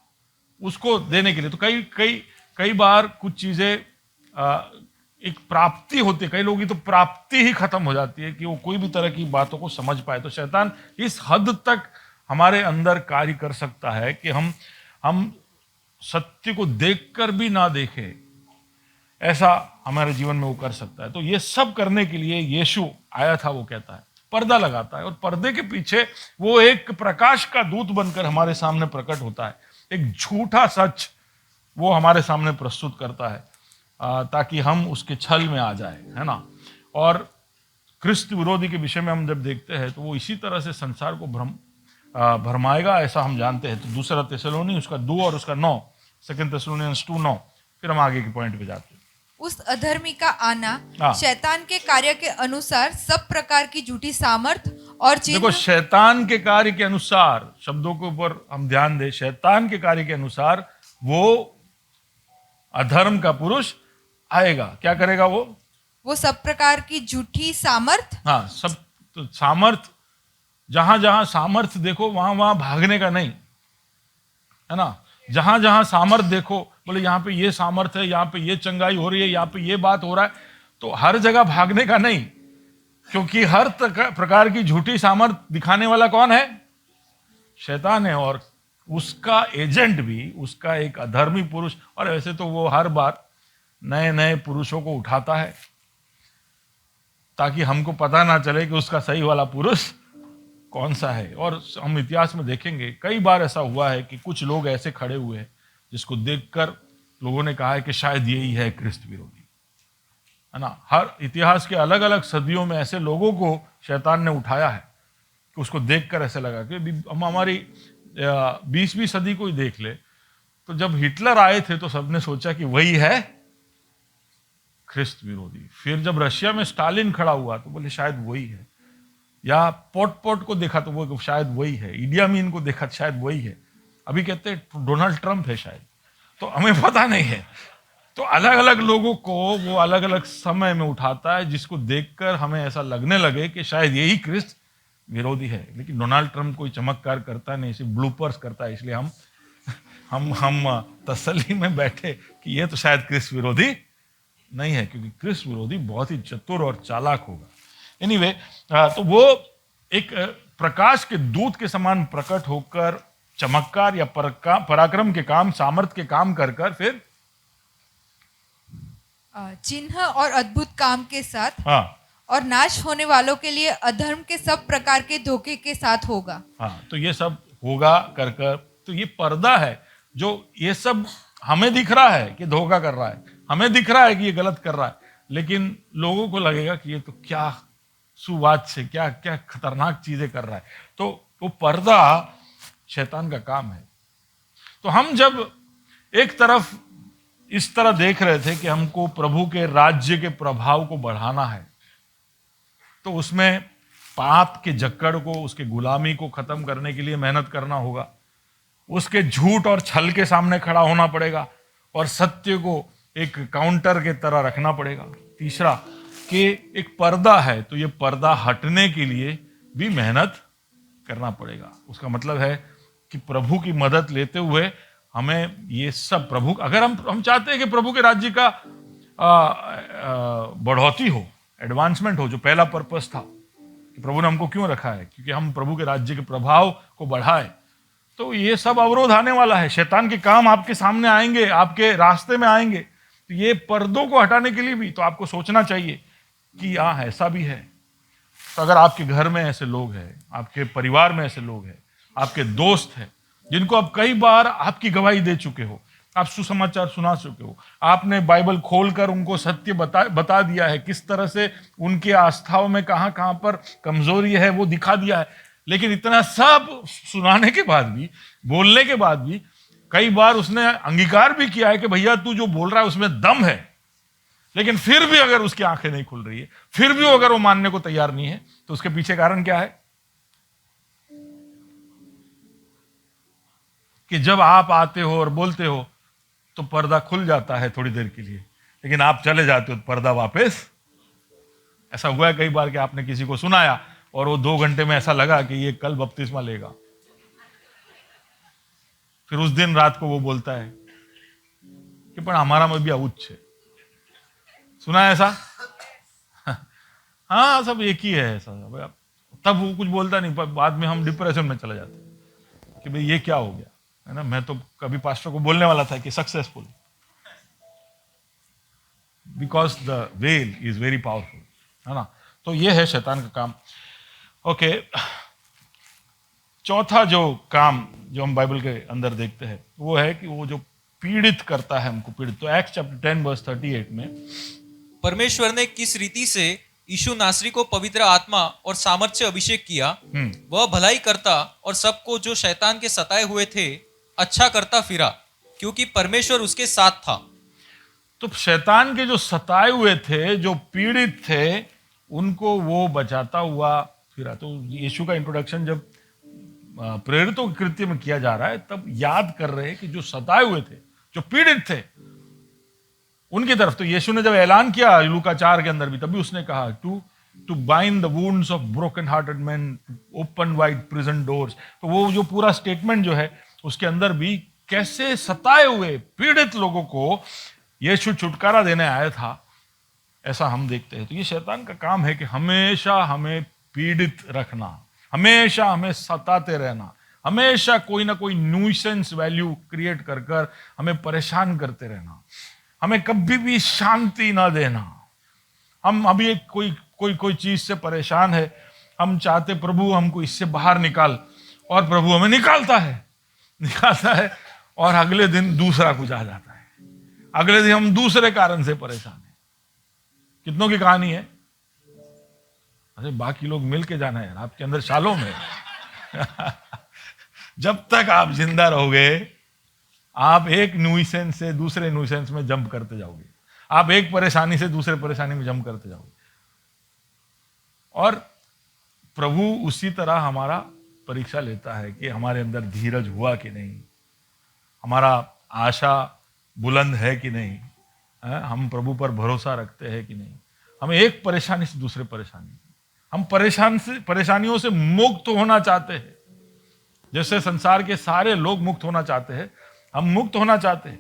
उसको देने के लिए। तो कई बार कुछ चीजें एक प्राप्ति होती है, कई लोगों की तो प्राप्ति ही खत्म हो जाती है कि वो कोई भी तरह की बातों को समझ पाए। तो शैतान इस हद तक हमारे अंदर कार्य कर सकता है कि हम सत्य को देखकर भी ना देखें, ऐसा हमारे जीवन में वो कर सकता है। तो ये सब करने के लिए यीशु आया था, वो कहता है, पर्दा लगाता है, और पर्दे के पीछे वो एक प्रकाश का दूत बनकर हमारे सामने प्रकट होता है। एक झूठा सच वो हमारे सामने प्रस्तुत करता है, ताकि हम उसके छल में आ जाए, है ना। और क्रिस्त विरोधी के विषय में हम जब देखते हैं तो वो इसी तरह से संसार को भरमाएगा, ऐसा हम जानते हैं। तो दूसरा थिस्सलुनी उसका 2 और उसका 9, 2 Thessalonians 2:9। फिर हम आगे के पॉइंट पे जाते हैं। उस अधर्मी का आना शैतान के कार्य के अनुसार सब प्रकार की झूठी सामर्थ और चिन्ह। देखो, शैतान के कार्य के अनुसार, शब्दों के ऊपर हम ध्यान दें, शैतान के कार्य के अनुसार वो अधर्म का पुरुष आएगा, क्या करेगा वो सब प्रकार की झूठी सामर्थ, हाँ, सब तो सामर्थ, जहां जहां सामर्थ देखो वहां वहां भागने का नहीं, है ना। जहां जहां सामर्थ देखो, बोले यहाँ पे ये सामर्थ है, यहाँ पे ये चंगाई हो रही है, यहाँ पे ये बात हो रहा है, तो हर जगह भागने का नहीं, क्योंकि हर प्रकार की झूठी सामर्थ दिखाने वाला कौन है? शैतान है, और उसका एजेंट भी, उसका एक अधर्मी पुरुष। और वैसे तो वो हर बार नए नए पुरुषों को उठाता है ताकि हमको पता ना चले कि उसका सही वाला पुरुष कौन सा है। और हम इतिहास में देखेंगे कई बार ऐसा हुआ है कि कुछ लोग ऐसे खड़े हुए हैं जिसको देखकर लोगों ने कहा है कि शायद यही है क्रिस्त विरोधी, है ना। हर इतिहास के अलग अलग सदियों में ऐसे लोगों को शैतान ने उठाया है कि उसको देखकर ऐसे लगा कि हम हमारी 20वीं सदी को ही देख ले, तो जब हिटलर आए थे तो सबने सोचा कि वही है ख्रिस्त विरोधी। फिर जब रशिया में स्टालिन खड़ा हुआ तो बोले शायद वही है, या पोट को देखा तो वो शायद वही है, इडी अमीन को देखा शायद वही है, अभी कहते हैं डोनाल्ड ट्रंप है शायद, तो हमें पता नहीं है। तो अलग अलग लोगों को वो अलग अलग समय में उठाता है जिसको देखकर हमें ऐसा लगने लगे कि शायद यही क्रिस्त विरोधी है। लेकिन डोनाल्ड ट्रंप कोई चमत्कार करता नहीं, सिर्फ ब्लूपर्स करता है, इसलिए हम तसल्ली में बैठे कि ये तो शायद क्रिस्त विरोधी नहीं है, क्योंकि क्रिस्त विरोधी बहुत ही चतुर और चालाक होगा। एनीवे, तो वो एक प्रकाश के दूत के समान प्रकट होकर चमत्कार या पराक्रम के काम, सामर्थ के काम कर फिर चिन्ह और अद्भुत काम के साथ, हाँ, और नाश होने वालों के लिए अधर्म के सब प्रकार के धोखे के साथ होगा। हाँ, तो ये सब होगा कर तो ये पर्दा है, जो ये सब हमें दिख रहा है कि धोखा कर रहा है, हमें दिख रहा है कि ये गलत कर रहा है, लेकिन लोगों को लगेगा कि ये तो क्या सुवाद से क्या क्या खतरनाक चीजें कर रहा है। तो वो पर्दा शैतान का काम है। तो हम जब एक तरफ इस तरह देख रहे थे कि हमको प्रभु के राज्य के प्रभाव को बढ़ाना है, तो उसमें पाप के जक्कड़ को, उसके गुलामी को खत्म करने के लिए मेहनत करना होगा, उसके झूठ और छल के सामने खड़ा होना पड़ेगा, और सत्य को एक काउंटर के तरह रखना पड़ेगा। तीसरा कि एक पर्दा है, तो ये पर्दा हटने के लिए भी मेहनत करना पड़ेगा। उसका मतलब है कि प्रभु की मदद लेते हुए हमें ये सब प्रभु, अगर हम चाहते हैं कि प्रभु के राज्य का बढ़ोतरी हो, एडवांसमेंट हो, जो पहला पर्पस था कि प्रभु ने हमको क्यों रखा है, क्योंकि हम प्रभु के राज्य के प्रभाव को बढ़ाए, तो ये सब अवरोध आने वाला है। शैतान के काम आपके सामने आएंगे, आपके रास्ते में आएंगे। तो ये पर्दों को हटाने के लिए भी तो आपको सोचना चाहिए कि हाँ, ऐसा भी है। तो अगर आपके घर में ऐसे लोग हैं, आपके परिवार में ऐसे लोग हैं, आपके दोस्त हैं जिनको आप कई बार आपकी गवाही दे चुके हो, आप सुसमाचार सुना चुके हो, आपने बाइबल खोलकर उनको सत्य बता दिया है, किस तरह से उनके आस्थाओं में कहां कहां पर कमजोरी है वो दिखा दिया है, लेकिन इतना सब सुनाने के बाद भी, बोलने के बाद भी, कई बार उसने अंगीकार भी किया है कि भैया तू जो बोल रहा है उसमें दम है, लेकिन फिर भी अगर उसकी आंखें नहीं खुल रही है, फिर भी अगर वो मानने को तैयार नहीं है, तो उसके पीछे कारण क्या है? कि जब आप आते हो और बोलते हो तो पर्दा खुल जाता है थोड़ी देर के लिए, लेकिन आप चले जाते हो तो पर्दा वापस। ऐसा हुआ है कई बार कि आपने किसी को सुनाया और वो 2 घंटे में ऐसा लगा कि ये कल बपतिस्मा लेगा, फिर उस दिन रात को वो बोलता है कि पण हमारा में भी आउच है। सुना है ऐसा? हाँ, सब एक ही है ऐसा। तब वो कुछ बोलता नहीं, पर बाद में हम डिप्रेशन में चले जाते हैं कि भाई ये क्या हो गया, है ना। मैं तो कभी पास्टर को बोलने वाला था कि successful, because the well is very powerful, है ना। तो ये है शैतान का काम। ओके, चौथा जो काम जो हम बाइबल के अंदर देखते हैं वो है कि वो जो पीड़ित करता है हमको, पीड़ित। तो एक्ट चैप्टर 10 वर्स 38 में परमेश्वर ने किस रीति से यीशु नासरी को पवित्र आत्मा और सामर्थ से अभिषेक किया, वह भलाई करता और सबको जो शैतान के सताए हुए थे अच्छा करता फिरा, क्योंकि परमेश्वर उसके साथ था। तो शैतान के जो सताए हुए थे, जो पीड़ित थे, उनको वो बचाता हुआ फिरा। तो यीशु का इंट्रोडक्शन जब प्रेरितों के कृत्य में किया जा रहा है, तब याद कर रहे हैं कि जो सताए हुए थे, जो पीड़ित थे, उनकी तरफ। तो यीशु ने जब ऐलान किया लूका 4 के अंदर भी, तभी उसने कहा to bind the wounds of broken hearted man, open wide prison doors. तो वो जो पूरा स्टेटमेंट जो है उसके अंदर भी कैसे सताए हुए पीड़ित लोगों को यीशु छुटकारा देने आया था, ऐसा हम देखते हैं। तो ये शैतान का काम है कि हमेशा हमें पीड़ित रखना, हमेशा हमें सताते रहना, हमेशा कोई ना कोई न्यूसेंस वैल्यू क्रिएट कर कर हमें परेशान करते रहना, हमें कभी भी शांति ना देना। हम अभी एक कोई चीज से परेशान है, हम चाहते प्रभु हमको इससे बाहर निकाल, और प्रभु हमें निकालता है और अगले दिन दूसरा कुछ आ जाता है, अगले दिन हम दूसरे कारण से परेशान हैं। कितनों की कहानी है? अरे बाकी लोग मिल के जाना है आपके अंदर शालों में। जब तक आप जिंदा रहोगे आप एक न्यूसेंस से दूसरे न्यूसेंस में जंप करते जाओगे, आप एक परेशानी से दूसरे परेशानी में जंप करते जाओगे। और प्रभु उसी तरह हमारा परीक्षा लेता है कि हमारे अंदर धीरज हुआ कि नहीं, हमारा आशा बुलंद है कि नहीं, हम प्रभु पर भरोसा रखते हैं कि नहीं। हम एक परेशानी से दूसरे परेशानी, हम परेशानियों से मुक्त होना चाहते हैं, जैसे संसार के सारे लोग मुक्त होना चाहते हैं, हम मुक्त होना चाहते हैं।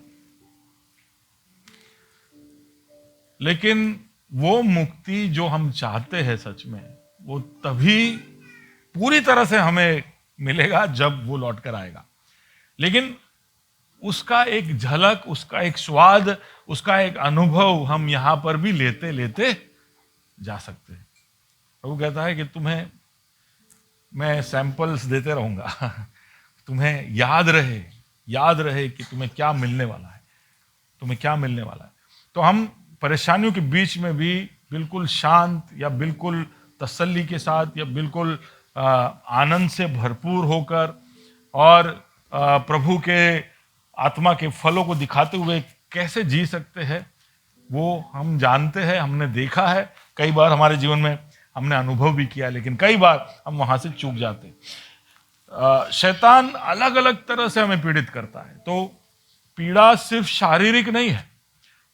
लेकिन वो मुक्ति जो हम चाहते हैं सच में, वो तभी पूरी तरह से हमें मिलेगा जब वो लौट कर आएगा। लेकिन उसका एक झलक, उसका एक स्वाद, उसका एक अनुभव हम यहां पर भी लेते लेते जा सकते हैं। प्रभु कहता है कि तुम्हें मैं सैंपल्स देते रहूंगा, तुम्हें याद रहे कि तुम्हें क्या मिलने वाला है, तो हम परेशानियों के बीच में भी बिल्कुल शांत या बिल्कुल तसल्ली के साथ या बिल्कुल आनंद से भरपूर होकर और प्रभु के आत्मा के फलों को दिखाते हुए कैसे जी सकते हैं, वो हम जानते हैं, हमने देखा है। कई बार हमारे जीवन में हमने अनुभव भी किया, लेकिन कई बार हम वहां से चूक जाते हैं। शैतान अलग अलग तरह से हमें पीड़ित करता है। तो पीड़ा सिर्फ शारीरिक नहीं है,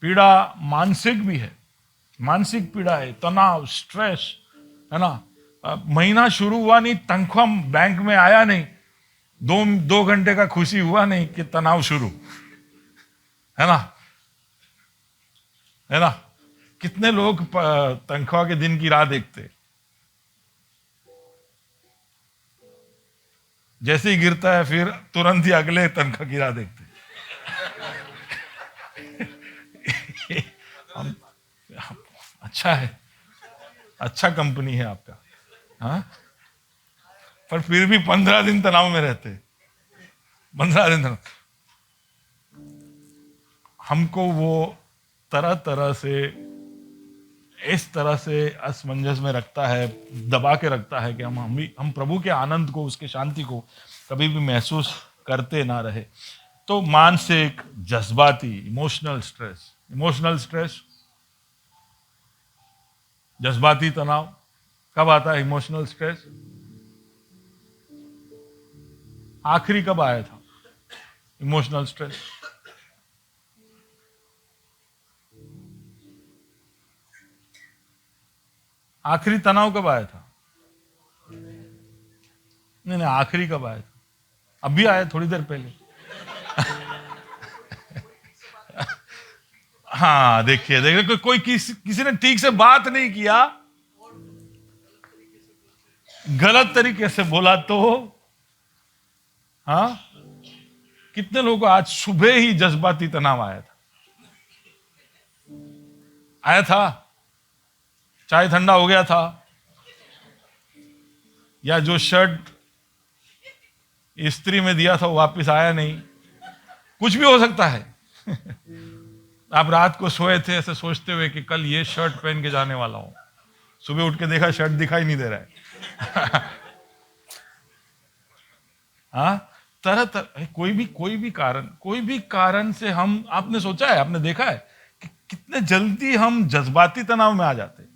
पीड़ा मानसिक भी है। मानसिक पीड़ा है, तनाव, स्ट्रेस, है ना। महीना शुरू हुआ नहीं, तनख्वाह बैंक में आया नहीं, दो घंटे का खुशी हुआ नहीं कि तनाव शुरू, है ना। कितने लोग तनख्वाह के दिन की राह देखते, जैसे ही गिरता है फिर तुरंत ही अगले तनख्वाह की राह देखते। अच्छा है, अच्छा कंपनी है आपका, हाँ, पर फिर भी 15 दिन तनाव में रहते, 15 दिन तनाव। हमको वो तरह तरह से इस तरह से असमंजस में रखता है, दबा के रखता है कि हम प्रभु के आनंद को, उसके शांति को कभी भी महसूस करते ना रहे। तो मानसिक, जज्बाती, इमोशनल स्ट्रेस, जज्बाती तनाव कब आता है? इमोशनल स्ट्रेस आखिरी कब आया था? इमोशनल स्ट्रेस आखिरी तनाव कब आया था? नहीं, आखिरी कब आया था? अभी आया, थोड़ी देर पहले। हाँ, देखिए कोई किसी ने ठीक से बात नहीं किया, गलत तरीके से बोला तो, हाँ, कितने लोगों को आज सुबह ही जज्बाती तनाव आया था, चाय ठंडा हो गया था, या जो शर्ट इस्त्री में दिया था वो वापस आया नहीं, कुछ भी हो सकता है। आप रात को सोए थे ऐसे सोचते हुए कि कल ये शर्ट पहन के जाने वाला हूं, सुबह उठ के देखा शर्ट दिखाई नहीं दे रहा है। हाँ, तरह कोई भी कारण से हम, आपने सोचा है, आपने देखा है कि कितने जल्दी हम जज्बाती तनाव में आ जाते हैं।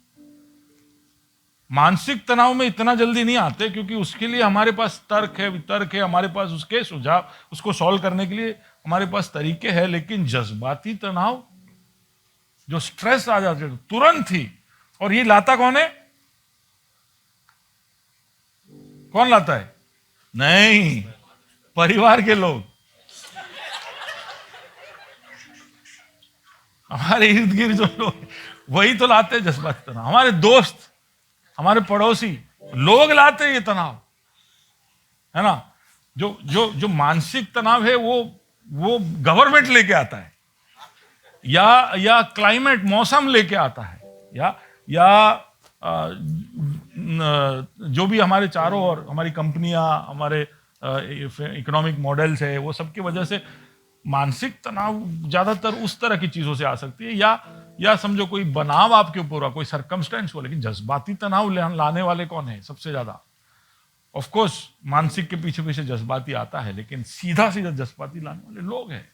मानसिक तनाव में इतना जल्दी नहीं आते, क्योंकि उसके लिए हमारे पास तर्क है, वितर्क है, हमारे पास उसके सुझाव, उसको सॉल्व करने के लिए हमारे पास तरीके हैं। लेकिन जज्बाती तनाव जो स्ट्रेस आ जाते हैं तुरंत ही, और ये लाता कौन है? कौन लाता है? नहीं, परिवार के लोग, हमारे इर्द गिर्द जो लोग, वही तो लाते हैं जज्बाती तनाव। हमारे दोस्त, हमारे पड़ोसी लोग लाते हैं ये तनाव, है ना। जो जो जो मानसिक तनाव है वो गवर्नमेंट लेके आता है, या क्लाइमेट, मौसम लेके आता है, या जो भी हमारे चारों ओर हमारी कंपनियां, हमारे इकोनॉमिक मॉडल्स है, वो सब की वजह से मानसिक तनाव ज्यादातर उस तरह की चीजों से आ सकती है, या समझो कोई बनाव आपके ऊपर हुआ, कोई सरकमस्टेंस हो। लेकिन जज्बाती तनाव लाने वाले कौन है सबसे ज्यादा? ऑफ कोर्स मानसिक के पीछे पीछे जज्बाती आता है, लेकिन सीधा सीधा जज्बाती लाने वाले लोग हैं।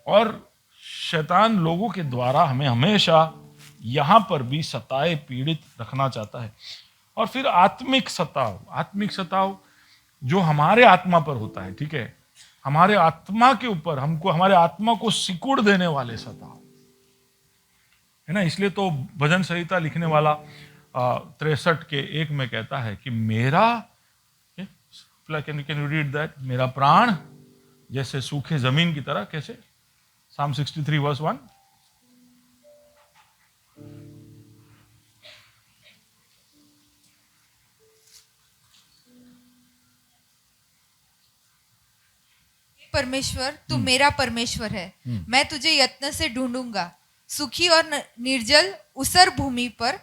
और शैतान लोगों के द्वारा हमें हमेशा यहां पर भी सताए, पीड़ित रखना चाहता है। और फिर आत्मिक सताव जो हमारे आत्मा पर होता है, ठीक है, हमारे आत्मा के ऊपर, हमको, हमारे आत्मा को सिकुड़ देने वाले सताव, है ना। इसलिए तो भजन संहिता लिखने वाला 63 के 1 में कहता है कि मेरा, कैन यू रीड दैट, मेरा प्राण जैसे सूखे जमीन की तरह, कैसे? Psalm 63 verse 1। परमेश्वर, तू मेरा परमेश्वर है, मैं तुझे यत्न से ढूंढूंगा, सूखी और निर्जल ऊसर भूमि पर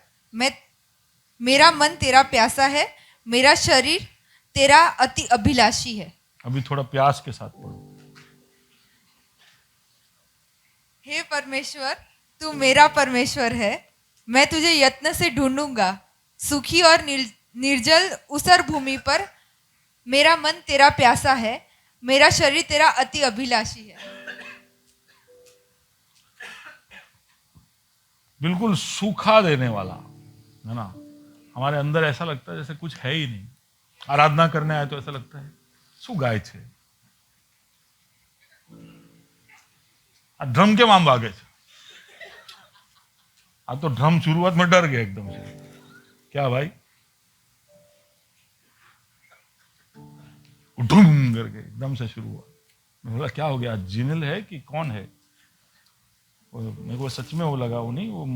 मेरा मन तेरा प्यासा है, मेरा शरीर तेरा अति अभिलाषी है। अभी थोड़ा प्यास के साथ पढ़ो। हे परमेश्वर, तू मेरा परमेश्वर है, मैं तुझे यत्न से ढूंढूंगा, सूखी और निर्जल ऊसर भूमि पर मेरा मन तेरा प्यासा है, मेरा शरीर तेरा अति अभिलाषी है। बिल्कुल सूखा देने वाला, है ना। हमारे अंदर ऐसा लगता है जैसे कुछ है ही नहीं। आराधना करने आए तो ऐसा लगता है सुगाय छे, ड्रम के माम भागे छे। तो ड्रम शुरुआत में डर गया एकदम से, क्या भाई, ढूम करके एकदम से शुरू हुआ। मैं बोला क्या हो गया, जिनिल है कि कौन है? मेरे को सच में वो लगा, वो नहीं, वो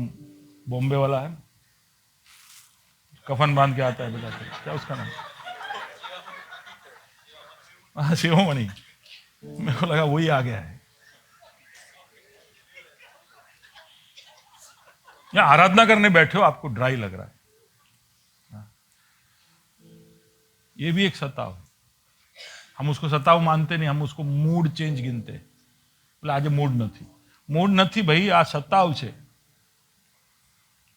बॉम्बे वाला है, कफन बांध के आता है बेटा, क्या उसका नाम? हाँ, शिरोमणि। मेरे को लगा वही आ गया है। या आराधना करने बैठे हो, आपको ड्राई लग रहा है, ये भी एक सताव है। हम उसको सताव मानते नहीं, हम उसको मूड चेंज गिनते। बोले आज मूड नहीं भाई, आ सताव छे।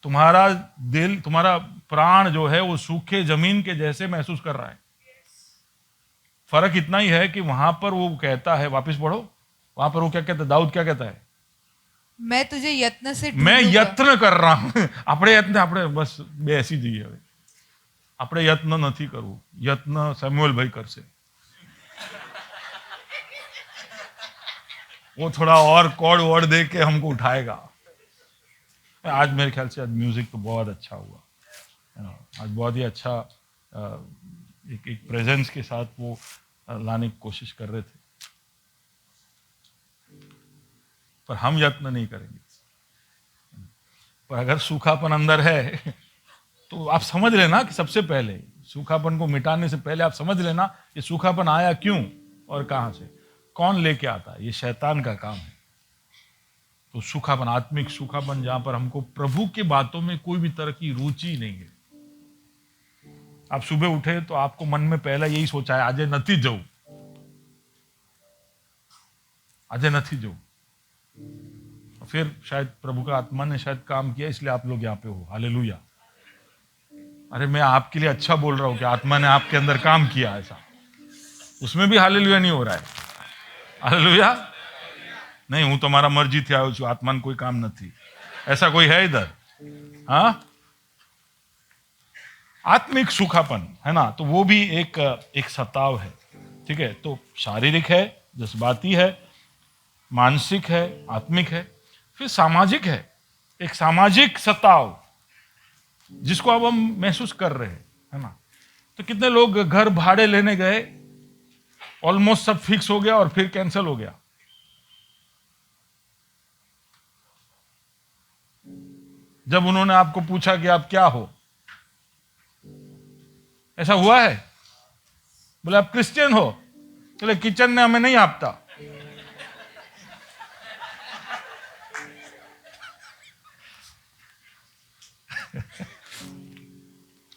तुम्हारा दिल, तुम्हारा प्राण जो है वो सूखे जमीन के जैसे महसूस कर रहा है। फर्क इतना ही है कि वहां पर वो कहता है, वापस पढ़ो, वहां पर वो क्या कहता है, दाऊद क्या कहता है? मैं तुझे यत्न से मैं यत्न कर रहा हूं। આપણે બસ બેસી જઈએ હવે, આપણે यत्न નથી કરવું, यत्न सैमुअल भाई करसे। वो थोड़ा और कॉर्ड वर्ड दे के हमको उठाएगा। आज मेरे ख्याल से आज म्यूजिक तो बहुत अच्छा हुआ, आज बहुत ही अच्छा एक प्रेजेंस के साथ वो लाने की कोशिश कर रहे थे, पर हम यत्न नहीं करेंगे। पर अगर सूखापन अंदर है तो आप समझ लेना कि सबसे पहले सूखापन को मिटाने से पहले आप समझ लेना ये सूखापन आया क्यों और कहां से, कौन लेके आता है। ये शैतान का काम है। तो सूखापन, आत्मिक सूखापन, जहां पर हमको प्रभु की बातों में कोई भी तरह की रुचि नहीं है। आप सुबह उठे तो आपको मन में पहला यही सोचा है, आजे नहीं जाऊं, आजे नहीं जाऊं। फिर शायद प्रभु का आत्मा ने शायद काम किया, इसलिए आप लोग यहाँ पे हो। हालेलुया। अरे मैं आपके लिए अच्छा बोल रहा हूं कि आत्मा ने आपके अंदर काम किया, ऐसा उसमें भी हालेलुया नहीं हो रहा है। हालेलुया नहीं, हूं तुम्हारा मर्जी थी आयो छू, आत्मा ने कोई काम नहीं, ऐसा कोई है इधर? हाँ, आत्मिक सूखापन है ना, तो वो भी एक सताव है। ठीक है, तो शारीरिक है, जज्बाती है, मानसिक है, आत्मिक है। फिर सामाजिक है, एक सामाजिक सताव जिसको अब हम महसूस कर रहे हैं, है ना। तो कितने लोग घर भाड़े लेने गए, ऑलमोस्ट सब फिक्स हो गया और फिर कैंसिल हो गया। जब उन्होंने आपको पूछा कि आप क्या हो, ऐसा हुआ है? बोले आप क्रिश्चियन हो, बोले किचन में हमें नहीं आपता।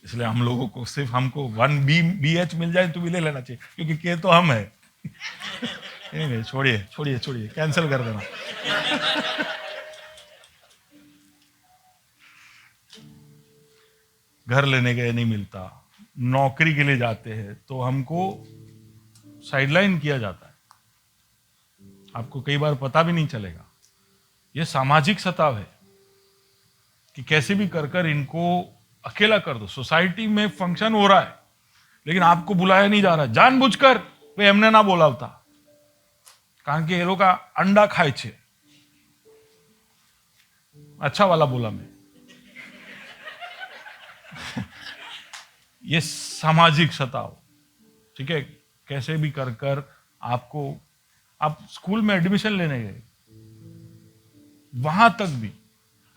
इसलिए हम लोगों को सिर्फ हमको 1 BH मिल जाए तो भी ले लेना चाहिए, क्योंकि के तो हम है। नहीं, छोड़िए छोड़िए छोड़िए, कैंसिल कर देना। घर लेने गए नहीं मिलता, नौकरी के लिए जाते हैं तो हमको साइडलाइन किया जाता है, आपको कई बार पता भी नहीं चलेगा। यह सामाजिक सताव है कि कैसे भी कर कर इनको अकेला कर दो। सोसाइटी में फंक्शन हो रहा है लेकिन आपको बुलाया नहीं जा रहा, जानबूझकर वे हमने ना बोला होता, कारण कि ये लोग का अंडा खाए छे। अच्छा वाला बोला मैं। ये सामाजिक सताव, ठीक है। कैसे भी कर कर आपको, आप स्कूल में एडमिशन लेने गए, वहां तक भी,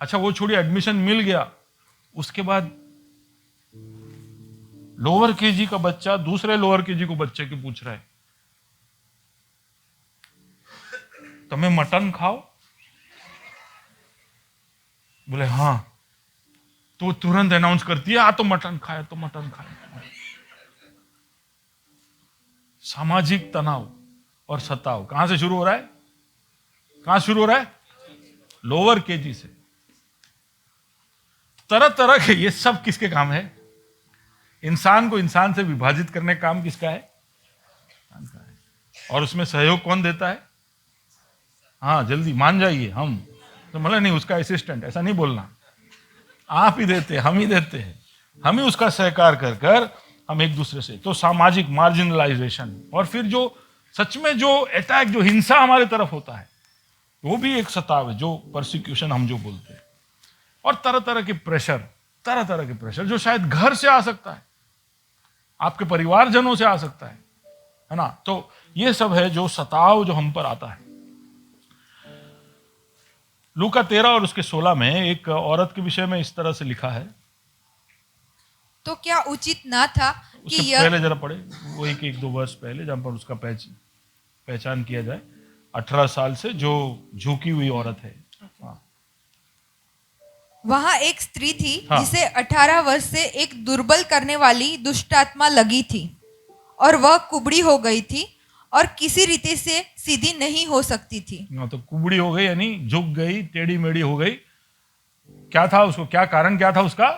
अच्छा वो छोड़िए, एडमिशन मिल गया, उसके बाद लोअर केजी का बच्चा दूसरे लोअर केजी को बच्चे के पूछ रहा है, तुम्हें मटन खाओ? बोले हाँ, तो तुरंत अनाउंस करती है, आ तो मटन खाए, तो मटन खाए। सामाजिक तनाव और सताव कहां से शुरू हो रहा है? कहां शुरू हो रहा है? लोअर केजी से। तरह तरह के ये सब किसके काम है? इंसान को इंसान से विभाजित करने का काम किसका है? और उसमें सहयोग कौन देता है? हाँ जल्दी मान जाइए, हम तो मतलब नहीं, उसका असिस्टेंट, ऐसा नहीं बोलना, आप ही देते हैं, हम ही देते हैं, हम ही उसका सहकार कर कर हम एक दूसरे से। तो सामाजिक मार्जिनलाइजेशन, और फिर जो सच में जो अटैक, जो हिंसा हमारे तरफ होता है, वो भी एक सताव है, जो परसिक्यूशन हम जो बोलते हैं। और तरह तरह के प्रेशर जो शायद घर से आ सकता है, आपके परिवारजनों से आ सकता है ना। तो ये सब है जो सताव जो हम पर आता है। लूका 13 और उसके 16 में एक औरत के विषय में इस तरह से लिखा है। तो क्या उचित ना था कि उससे यह पहले जरा पढ़े, वो एक दो वर्ष पहले, जहां पर उसका पहचान किया जाए। 18 साल से जो झुकी हुई औरत है। हाँ। वहां एक स्त्री थी हाँ। जिसे 18 वर्ष से एक दुर्बल करने वाली दुष्टात्मा लगी थी, और वह कुबड़ी हो गई थी और किसी रीति से सीधी नहीं हो सकती थी। तो कुबड़ी हो गई यानी झुक गई, टेढ़ी मेढ़ी हो गई। क्या था उसको, क्या कारण क्या था उसका?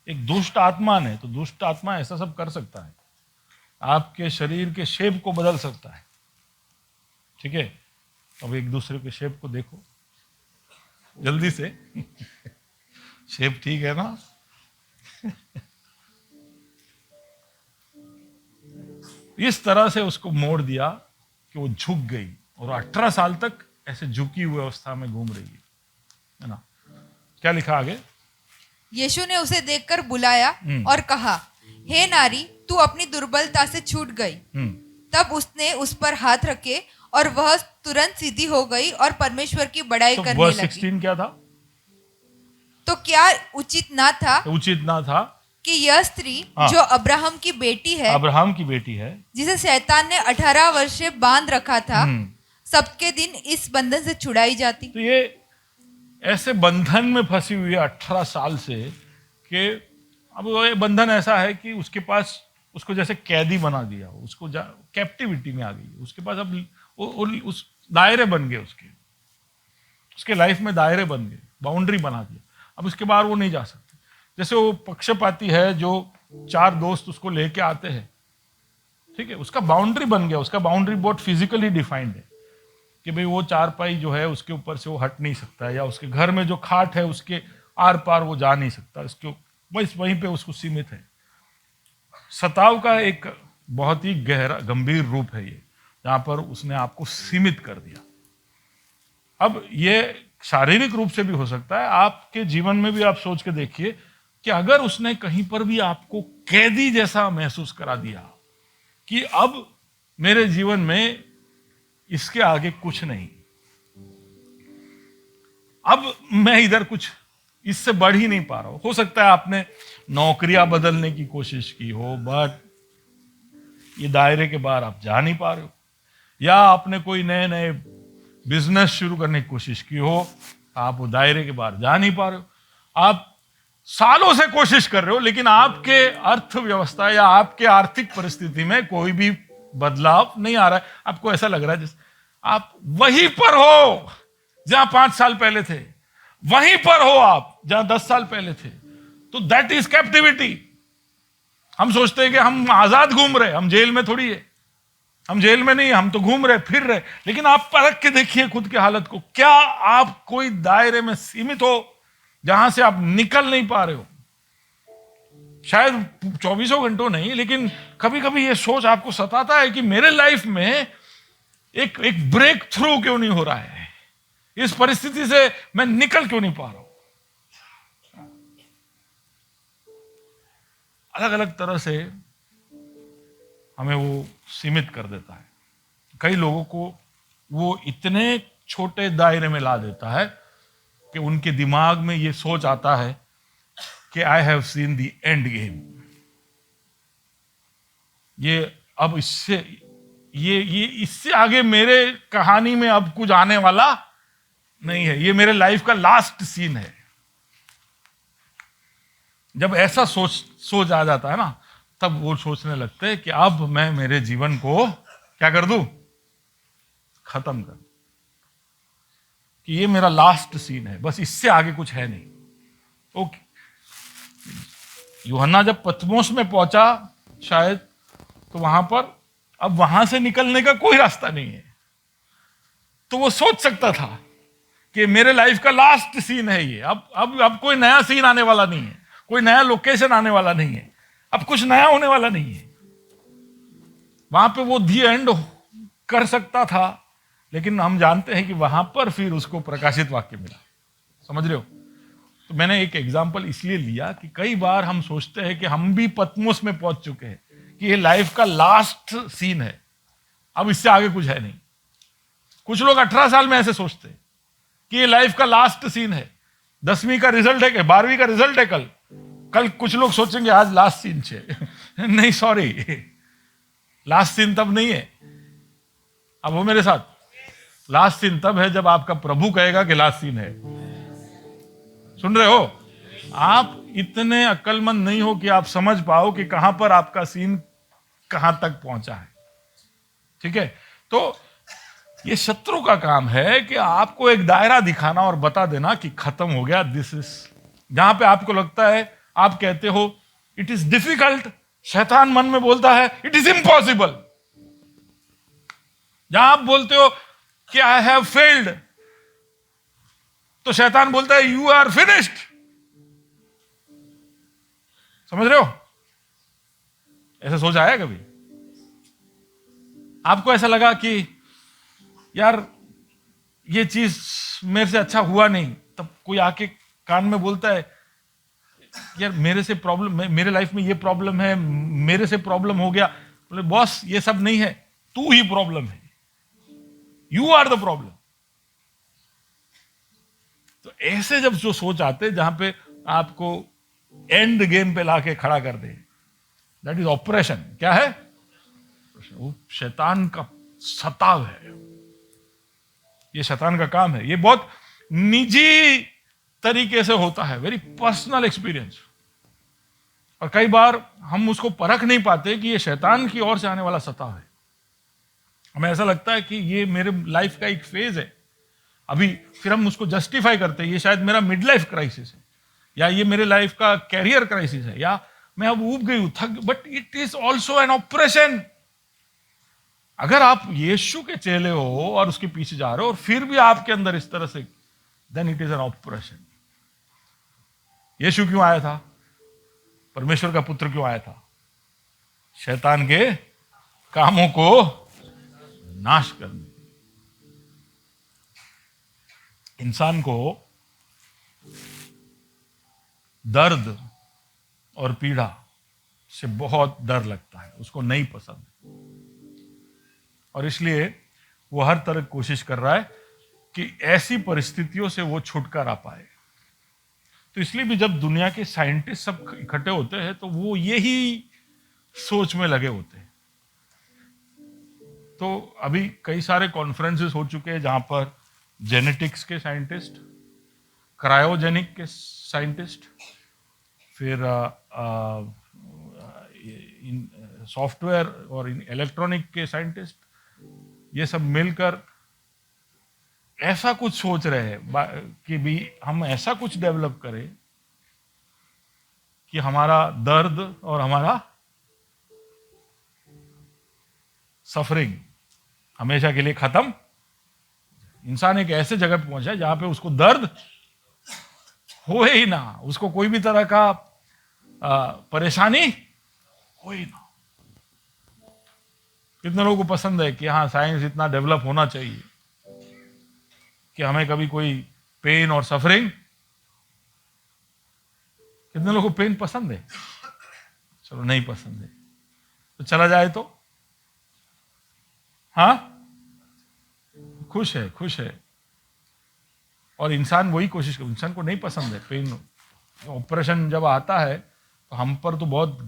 एक दुष्ट आत्मा ने। तो दुष्ट आत्मा ऐसा सब कर सकता है, आपके शरीर के शेप को बदल सकता है, ठीक है। अब एक दूसरे के शेप को देखो जल्दी से। शेप ठीक है ना? इस तरह से उसको मोड़ दिया कि वो झुक गई, और 18 साल तक ऐसे झुकी हुई अवस्था में घूम रही है ना। क्या लिखा आगे? यीशु ने उसे देखकर बुलाया और कहा, हे नारी, तू अपनी दुर्बलता से छूट गई। तब उसने उस पर हाथ रखे और वह तुरंत सीधी हो गई और परमेश्वर की बड़ाई तो करने वर्स लगी। 16 क्या था? तो क्या उचित ना था तो उचित ना था कि यह स्त्री हाँ। जो अब्राहम की बेटी है, अब्राहम की बेटी है, जिसे शैतान ने 18 वर्ष से बांध रखा था, सबके दिन इस बंधन से छुड़ाई जाती। तो ये ऐसे बंधन में फंसी हुई है 18 साल से, कि अब वो ये बंधन ऐसा है कि उसके पास, उसको जैसे कैदी बना दिया, उसको कैप्टिविटी में आ गई। उसके पास अब उस दायरे बन गए, उसके लाइफ में दायरे बन गए, बाउंड्री बना दिया। अब उसके बाहर वो नहीं जा सकते। जैसे वो पक्षपाती है जो 4 दोस्त उसको लेके आते हैं, ठीक है, उसका बाउंड्री बन गया। उसका बाउंड्री बहुत फिजिकली डिफाइंड है कि भाई वो चारपाई जो है उसके ऊपर से वो हट नहीं सकता है, या उसके घर में जो खाट है उसके आर पार वो जा नहीं सकता, इसके बस वहीं पे उसको सीमित है। सताव का एक बहुत ही गहरा गंभीर रूप है ये, जहां पर उसने आपको सीमित कर दिया। अब ये शारीरिक रूप से भी हो सकता है, आपके जीवन में भी आप सोच के देखिए कि अगर उसने कहीं पर भी आपको कैदी जैसा महसूस करा दिया कि अब मेरे जीवन में इसके आगे कुछ नहीं, अब मैं इधर कुछ इससे बढ़ ही नहीं पा रहा हूं। हो सकता है आपने नौकरियां बदलने की कोशिश की हो, बट ये दायरे के बाहर आप जा नहीं पा रहे हो, या आपने कोई नए नए बिजनेस शुरू करने की कोशिश की हो, आप वो दायरे के बाहर जा नहीं पा रहे हो। आप सालों से कोशिश कर रहे हो, लेकिन आपके अर्थव्यवस्था या आपके आर्थिक परिस्थिति में कोई भी बदलाव नहीं आ रहा है। आपको ऐसा लग रहा है जैसे आप वहीं पर हो जहां 5 साल पहले थे, वहीं पर हो आप जहां 10 साल पहले थे। तो दैट इज कैप्टिविटी। हम सोचते हैं कि हम आजाद घूम रहे, हम जेल में थोड़ी है, हम जेल में नहीं, हम तो घूम रहे फिर रहे। लेकिन आप परख के देखिए खुद की हालत को, क्या आप कोई दायरे में सीमित हो जहां से आप निकल नहीं पा रहे हो? शायद 24 घंटों नहीं, लेकिन कभी कभी ये सोच आपको सताता है कि मेरे लाइफ में एक ब्रेक थ्रू क्यों नहीं हो रहा है, इस परिस्थिति से मैं निकल क्यों नहीं पा रहा हूं। अलग अलग तरह से हमें वो सीमित कर देता है। कई लोगों को वो इतने छोटे दायरे में ला देता है कि उनके दिमाग में ये सोच आता है कि I have seen the end game. ये अब इससे आगे मेरे कहानी में अब कुछ आने वाला नहीं है, ये मेरे लाइफ का लास्ट सीन है। जब ऐसा सोच आ जाता है ना, तब वो सोचने लगते हैं कि अब मैं मेरे जीवन को क्या कर दूं, खत्म कर, कि ये मेरा लास्ट सीन है, बस इससे आगे कुछ है नहीं। ओके, यूहन्ना जब पतमोस में पहुंचा शायद, तो वहां पर अब वहां से निकलने का कोई रास्ता नहीं है। तो वो सोच सकता था कि मेरे लाइफ का लास्ट सीन है ये, अब कोई नया सीन आने वाला नहीं है, कोई नया लोकेशन आने वाला नहीं है, अब कुछ नया होने वाला नहीं है। वहां पे वो दी एंड कर सकता था, लेकिन हम जानते हैं कि वहां पर फिर उसको प्रकाशित वाक्य मिला। समझ रहे हो? तो मैंने एक एग्जाम्पल इसलिए लिया कि कई बार हम सोचते हैं कि हम भी पतमोस में पहुंच चुके हैं, कि ये लाइफ का लास्ट सीन है, अब इससे आगे कुछ है नहीं। कुछ लोग 18 साल में ऐसे सोचते हैं कि ये लाइफ का लास्ट सीन है, 10वीं का रिजल्ट है, 12वीं का रिजल्ट है कल कुछ लोग सोचेंगे आज लास्ट सीन है। नहीं, सॉरी, लास्ट सीन तब नहीं है। अब वो मेरे साथ, लास्ट सीन तब है जब आपका प्रभु कहेगा कि लास्ट सीन है। सुन रहे हो? आप इतने अक्लमंद नहीं हो कि आप समझ पाओ कि कहां पर आपका सीन कहां तक पहुंचा है। ठीक है? तो ये शत्रु का काम है कि आपको एक दायरा दिखाना और बता देना कि खत्म हो गया, दिस इज। जहां पे आपको लगता है, आप कहते हो इट इज डिफिकल्ट, शैतान मन में बोलता है इट इज इम्पॉसिबल। जहां आप बोलते हो कि आई हैव फेल्ड, तो शैतान बोलता है यू आर फिनिश्ड। समझ रहे हो? ऐसा सोच आया कभी? आपको ऐसा लगा कि यार ये चीज मेरे से अच्छा हुआ नहीं, तब कोई आके कान में बोलता है यार मेरे से प्रॉब्लम, मेरे लाइफ में ये प्रॉब्लम है, मेरे से प्रॉब्लम हो गया। बोले बॉस ये सब नहीं है, तू ही प्रॉब्लम है, यू आर द प्रॉब्लम। तो ऐसे जब जो सोच आते जहां पे आपको एंड गेम पे लाके खड़ा कर दे, दैट इज ऑपरेशन। क्या है? वो शैतान का सताव है, ये शैतान का काम है। ये बहुत निजी तरीके से होता है, वेरी पर्सनल एक्सपीरियंस। और कई बार हम उसको परख नहीं पाते कि ये शैतान की ओर से आने वाला सताव है। हमें ऐसा लगता है कि ये मेरे लाइफ का एक फेज है अभी, फिर हम उसको जस्टिफाई करते हैं, ये शायद मेरा मिड लाइफ क्राइसिस है, या ये मेरे लाइफ का कैरियर क्राइसिस है, या मैं अब ऊब गई हूं, थक। But it is also an operation. अगर आप यीशु के चेले हो और उसके पीछे जा रहे हो और फिर भी आपके अंदर इस तरह से, then it is an operation. यीशु क्यों आया था? परमेश्वर का पुत्र क्यों आया था? शैतान के कामों को नाश करने। इंसान को दर्द और पीड़ा से बहुत डर लगता है, उसको नहीं पसंद, और इसलिए वो हर तरह की कोशिश कर रहा है कि ऐसी परिस्थितियों से वो छुटकारा पाए। तो इसलिए भी जब दुनिया के साइंटिस्ट सब इकट्ठे होते हैं तो वो यही सोच में लगे होते हैं। तो अभी कई सारे कॉन्फ्रेंसेस हो चुके हैं जहां पर जेनेटिक्स के साइंटिस्ट, क्रायोजेनिक के साइंटिस्ट, फिर सॉफ्टवेयर और इलेक्ट्रॉनिक के साइंटिस्ट, ये सब मिलकर ऐसा कुछ सोच रहे हैं कि भी हम ऐसा कुछ डेवलप करें कि हमारा दर्द और हमारा सफरिंग हमेशा के लिए खत्म। इंसान एक ऐसे जगह पे पहुंचा है जहां पे उसको दर्द हो ही ना, उसको कोई भी तरह का परेशानी हो ही ना। कितने लोगों को पसंद है कि हाँ साइंस इतना डेवलप होना चाहिए कि हमें कभी कोई पेन और सफरिंग, कितने लोगों को पेन पसंद है? चलो नहीं पसंद है तो चला जाए तो हाँ खुश है, खुश है। और इंसान वही कोशिश कर, इंसान को नहीं पसंद है पेन। ऑपरेशन जब आता है तो हम पर तो बहुत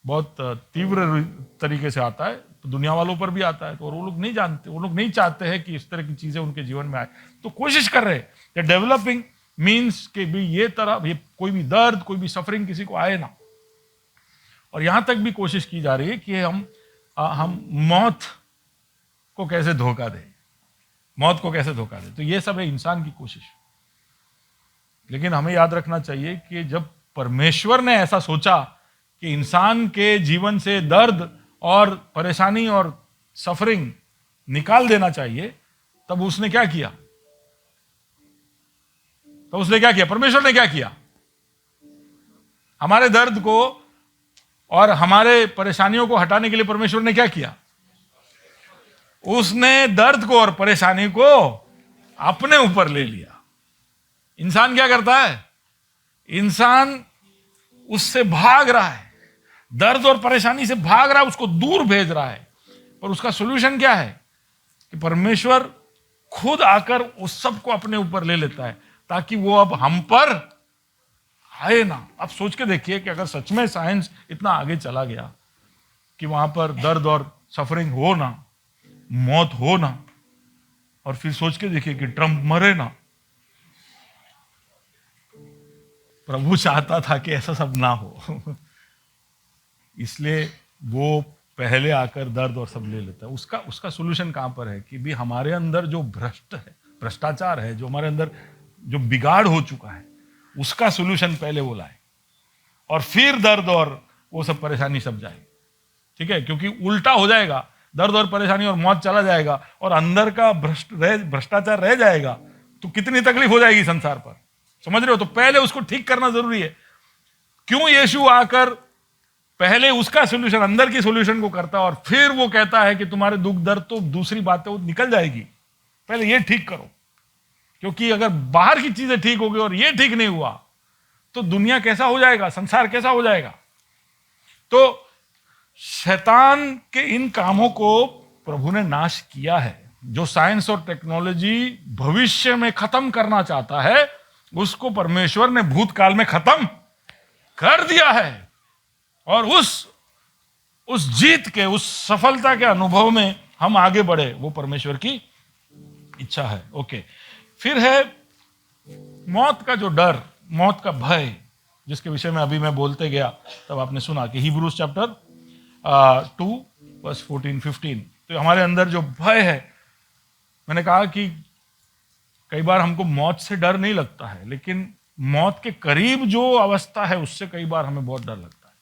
बहुत तीव्र तरीके से आता है, तो दुनिया वालों पर भी आता है। तो वो लोग नहीं जानते, वो लोग नहीं चाहते हैं कि इस तरह की चीजें उनके जीवन में आए, तो कोशिश कर रहे हैं। डेवलपिंग मीन्स कि भी ये तरह ये कोई भी दर्द, कोई भी सफरिंग किसी को आए ना। और यहां तक भी कोशिश की जा रही है कि हम मौत को कैसे धोखा दें, मौत को कैसे धोखा दें। तो ये सब है इंसान की कोशिश। लेकिन हमें याद रखना चाहिए कि जब परमेश्वर ने ऐसा सोचा कि इंसान के जीवन से दर्द और परेशानी और सफरिंग निकाल देना चाहिए, तब उसने क्या किया? तो उसने क्या किया? परमेश्वर ने क्या किया? हमारे दर्द को और हमारे परेशानियों को हटाने के लिए परमेश्वर ने क्या किया? उसने दर्द को और परेशानी को अपने ऊपर ले लिया। इंसान क्या करता है? इंसान उससे भाग रहा है, दर्द और परेशानी से भाग रहा है, उसको दूर भेज रहा है। पर उसका सॉल्यूशन क्या है? कि परमेश्वर खुद आकर उस सब को अपने ऊपर ले लेता है ताकि वो अब हम पर आए ना। अब सोच के देखिए कि अगर सच में साइंस इतना आगे चला गया कि वहां पर दर्द और सफरिंग हो ना, मौत हो ना, और फिर सोच के देखिए कि ट्रंप मरे ना। प्रभु चाहता था कि ऐसा सब ना हो इसलिए वो पहले आकर दर्द और सब ले लेता है। उसका सॉल्यूशन कहां पर है? कि भी हमारे अंदर जो भ्रष्टाचार है, जो हमारे अंदर जो बिगाड़ हो चुका है, उसका सॉल्यूशन पहले वो लाए और फिर दर्द और वो सब परेशानी सब जाए। ठीक है? क्योंकि उल्टा हो जाएगा, दर्द और परेशानी और मौत चला जाएगा और अंदर का भ्रष्टाचार रह जाएगा, तो कितनी तकलीफ हो जाएगी संसार पर। समझ रहे हो? तो पहले उसको ठीक करना जरूरी है। क्यों यीशु आकर पहले उसका सॉल्यूशन, अंदर की सॉल्यूशन को करता है और फिर वो कहता है कि तुम्हारे दुख दर्द तो दूसरी बातें वो निकल जाएगी, पहले ये ठीक करो। क्योंकि अगर बाहर की चीजें ठीक होगी और ये ठीक नहीं हुआ तो दुनिया कैसा हो जाएगा, संसार कैसा हो जाएगा। तो शैतान के इन कामों को प्रभु ने नाश किया है। जो साइंस और टेक्नोलॉजी भविष्य में खत्म करना चाहता है, उसको परमेश्वर ने भूतकाल में खत्म कर दिया है। और उस जीत के, उस सफलता के अनुभव में हम आगे बढ़े, वो परमेश्वर की इच्छा है। ओके, फिर है मौत का जो डर, मौत का भय, जिसके विषय में अभी मैं बोलते गया तब आपने सुना कि हिब्रूज चैप्टर 2:14-15। तो हमारे अंदर जो भय है, मैंने कहा कि कई बार हमको मौत से डर नहीं लगता है, लेकिन मौत के करीब जो अवस्था है उससे कई बार हमें बहुत डर लगता है।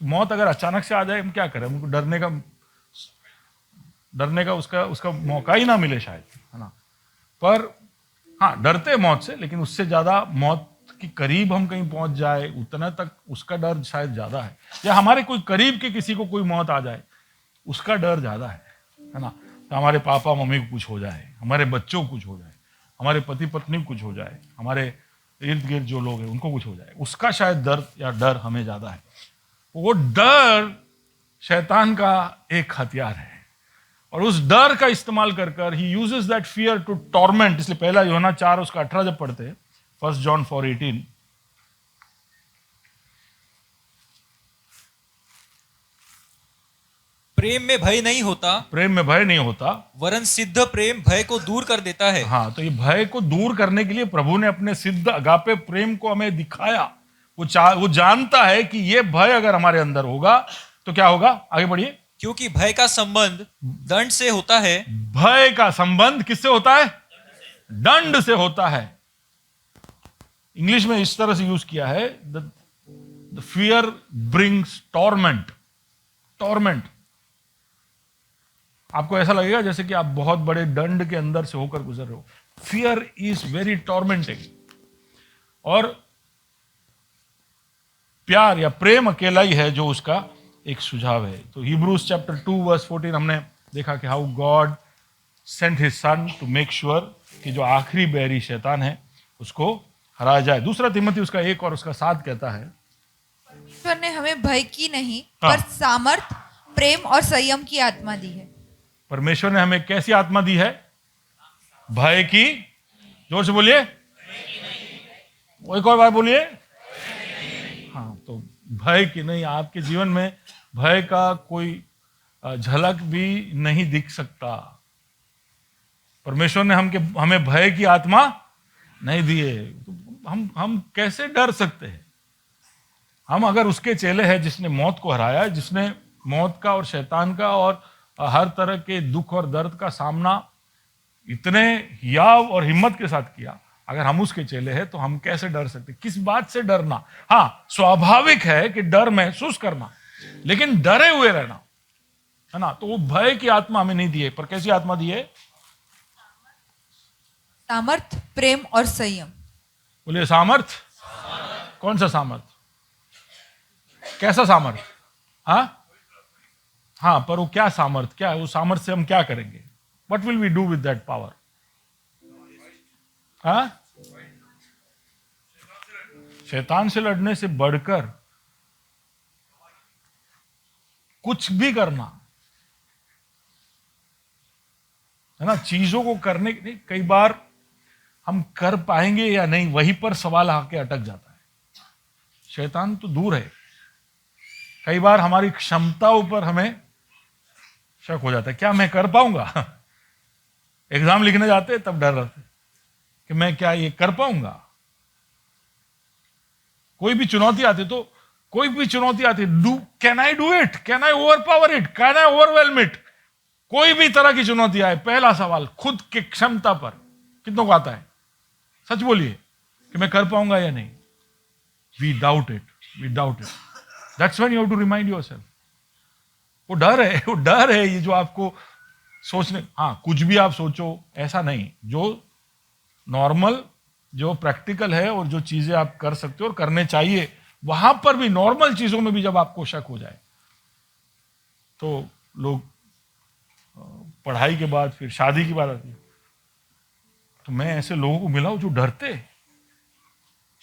कि मौत अगर अचानक से आ जाए, हम क्या करें? हमको डरने का उसका मौका ही ना मिले शायद, है ना। पर हाँ, डरते हैं मौत से, लेकिन उससे ज्यादा मौत के करीब हम कहीं पहुंच जाए, उतना तक उसका डर शायद ज्यादा है। या हमारे कोई करीब के किसी को कोई मौत आ जाए, उसका डर ज्यादा है ना। तो हमारे पापा मम्मी को कुछ हो जाए, हमारे बच्चों को कुछ हो जाए, हमारे पति पत्नी को कुछ हो जाए, हमारे इर्द गिर्द जो लोग हैं उनको कुछ हो जाए, उसका शायद दर्द या डर हमें ज्यादा है। वो डर शैतान का एक हथियार है और उस डर का इस्तेमाल कर कर ही uses that fear to torment. इसलिए पहला यूहन्ना 4 उसका 18 जब पढ़ते हैं, 1 जॉन 4:18, प्रेम में भय नहीं होता, प्रेम में भय नहीं होता, वरन सिद्ध प्रेम भय को दूर कर देता है। हाँ, तो ये भय को दूर करने के लिए प्रभु ने अपने सिद्ध अगापे प्रेम को हमें दिखाया। वो जानता है कि ये भय अगर हमारे अंदर होगा तो क्या होगा। आगे बढ़िए। क्योंकि भय का संबंध दंड से होता है। भय का संबंध किससे होता है? दंड से होता है। इंग्लिश में इस तरह से यूज किया है, the fear brings torment. Torment, आपको ऐसा लगेगा जैसे कि आप बहुत बड़े दंड के अंदर से होकर गुजर रहे हो। Fear is very tormenting. और प्यार या प्रेम अकेला ही है जो उसका एक सुझाव है। तो हिब्रूज चैप्टर 2 वर्स 14 हमने देखा कि how God sent his son to make sure कि जो आखिरी बैरी शैतान है उसको हराया जाए। दूसरा तिमोथी उसका 1 और उसका 7 कहता है, ईश्वर ने हमें भय की नहीं हाँ। पर सामर्थ, प्रेम और संयम की आत्मा दी है। परमेश्वर ने हमें कैसी आत्मा दी है? भय की। जोर से बोलिए, एक और बार बोलिए। हाँ, तो भय की नहीं। आपके जीवन में भय का कोई झलक भी नहीं दिख सकता। परमेश्वर ने हमें भय की आत्मा नहीं दी है। तो हम कैसे डर सकते हैं? हम अगर उसके चेले हैं जिसने मौत को हराया, जिसने मौत का और शैतान का और हर तरह के दुख और दर्द का सामना इतने हियाव और हिम्मत के साथ किया, अगर हम उसके चेले हैं तो हम कैसे डर सकते? किस बात से डरना? हाँ, स्वाभाविक है कि डर महसूस करना, लेकिन डरे हुए रहना, है ना। तो वो भय की आत्मा हमें नहीं दी है, पर कैसी आत्मा दी है? सामर्थ, प्रेम और संयम। बोलिए सामर्थ। कौन सा सामर्थ? कैसा सामर्थ? हाँ, पर वो क्या सामर्थ? क्या है वो सामर्थ से हम क्या करेंगे? What will we do with that power? शैतान से लड़ने से बढ़कर कुछ भी करना, है ना। चीजों को करने नहीं, कई बार हम कर पाएंगे या नहीं, वहीं पर सवाल आके अटक जाता है। शैतान तो दूर है, कई बार हमारी क्षमताओं पर हमें शक हो जाता है, क्या मैं कर पाऊंगा? एग्जाम लिखने जाते तब डर रहते कि मैं क्या ये कर पाऊंगा। कोई भी चुनौती आती, can I do it? Can I over power it? Can I overwhelm it? कोई भी तरह की चुनौती आए, पहला सवाल खुद की क्षमता पर। कितनों को आता है? सच बोलिए कि मैं कर पाऊंगा या नहीं। We doubt it. That's when you have to remind yourself. वो डर है ये जो आपको सोचने, हाँ, कुछ भी आप सोचो ऐसा नहीं, जो नॉर्मल, जो प्रैक्टिकल है और जो चीजें आप कर सकते हो और करने चाहिए, वहां पर भी, नॉर्मल चीजों में भी जब आपको शक हो जाए, तो लोग पढ़ाई के बाद फिर शादी की बात आती है, तो मैं ऐसे लोगों को मिला हूं जो डरते,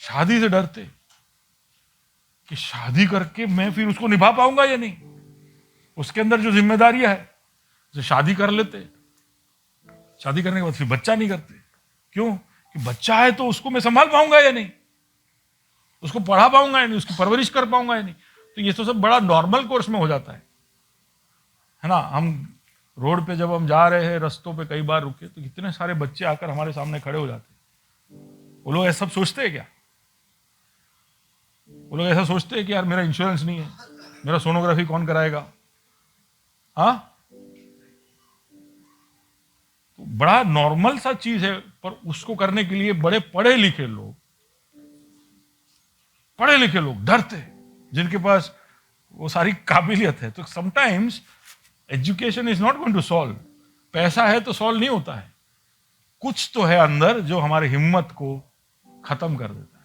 शादी से डरते कि शादी करके मैं फिर उसको निभा पाऊंगा या नहीं। उसके अंदर जो जिम्मेदारियां है, जो शादी कर लेते, शादी करने के बाद फिर बच्चा नहीं करते। क्यों? कि बच्चा है तो उसको मैं संभाल पाऊंगा या नहीं, उसको पढ़ा पाऊंगा या नहीं, उसकी परवरिश कर पाऊंगा या नहीं। तो ये तो सब बड़ा नॉर्मल कोर्स में हो जाता है ना। हम रोड पे जब हम जा रहे हैं, रस्तों पे कई बार रुके तो कितने सारे बच्चे आकर हमारे सामने खड़े हो जाते। वो लोग ऐसा सब सोचते हैं क्या? वो लोग ऐसा सोचते हैं कि यार मेरा इंश्योरेंस नहीं है, मेरा सोनोग्राफी कौन कराएगा? हाँ, तो बड़ा नॉर्मल सा चीज है, पर उसको करने के लिए बड़े पढ़े लिखे लोग डरते, जिनके पास वो सारी काबिलियत है। तो sometimes education is not going to solve. पैसा है तो सॉल्व नहीं होता है, कुछ तो है अंदर जो हमारी हिम्मत को खत्म कर देता है।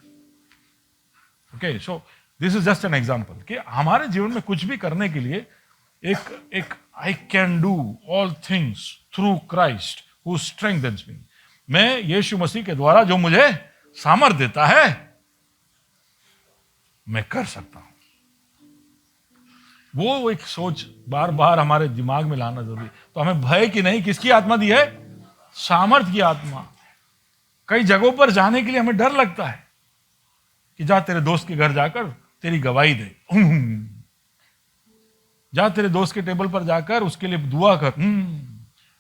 Okay, so this is just an example कि हमारे जीवन में कुछ भी करने के लिए एक I can do all things through Christ who strengthens me, मैं यीशु मसीह के द्वारा जो मुझे सामर्थ्य देता है मैं कर सकता हूं। वो एक सोच बार बार हमारे दिमाग में लाना जरूरी। तो हमें भय की नहीं, किसकी आत्मा दी है? सामर्थ्य की आत्मा। कई जगहों पर जाने के लिए हमें डर लगता है कि जा तेरे दोस्त के घर जाकर तेरी गवाही दे, जा तेरे दोस्त के टेबल पर जाकर उसके लिए दुआ कर।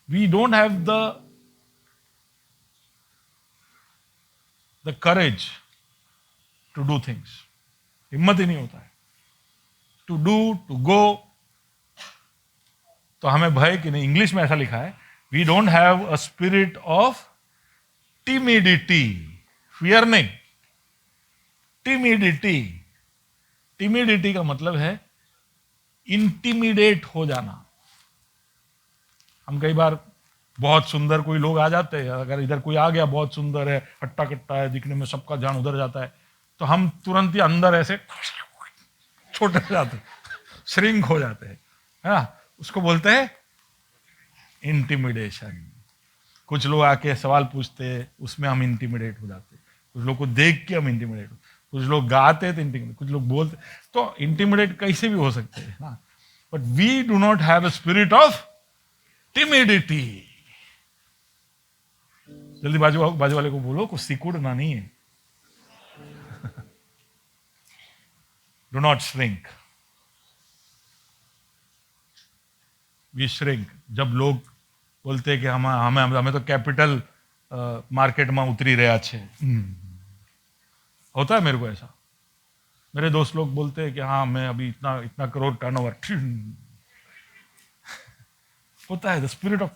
We don't have the courage to do things. हिम्मत ही नहीं होता है टू डू, टू गो। तो हमें भय की नहीं। इंग्लिश में ऐसा लिखा है, we don't have a spirit of timidity, fear नहीं, टिमिडिटी। टिमिडिटी का मतलब है इंटिमिडेट हो जाना। हम कई बार बहुत सुंदर कोई लोग आ जाते हैं, अगर इधर कोई आ गया बहुत सुंदर है, हट्टा कट्टा है, दिखने में सबका ध्यान उधर जाता है, तो हम तुरंत ही अंदर ऐसे छोटे हो जाते, श्रिंक हो जाते हैं, है ना? उसको बोलते हैं इंटिमिडेशन। कुछ लोग आके सवाल पूछते हैं, उसमें हम इंटिमिडेट हो जाते हैं। कुछ लोग को देख के हम इंटिमिडेट, कुछ लोग गाते तो इंटिमिडेट, कुछ लोग बोलते, तो इंटिमिडेट कैसे भी हो सकते हैं ना। But we do not have a spirit of timidity. जल्दी बाजू वाले को बोलो, कुछ सिकुड़ना नहीं है। Do not shrink. We shrink. जब लोग बोलते हैं कि हमें तो कैपिटल मार्केट में उतरी रहा छे, होता है मेरे को ऐसा। मेरे दोस्त लोग बोलते हैं कि हाँ मैं अभी इतना करोड़ टर्नओवर, होता है द स्पिरिट ऑफ।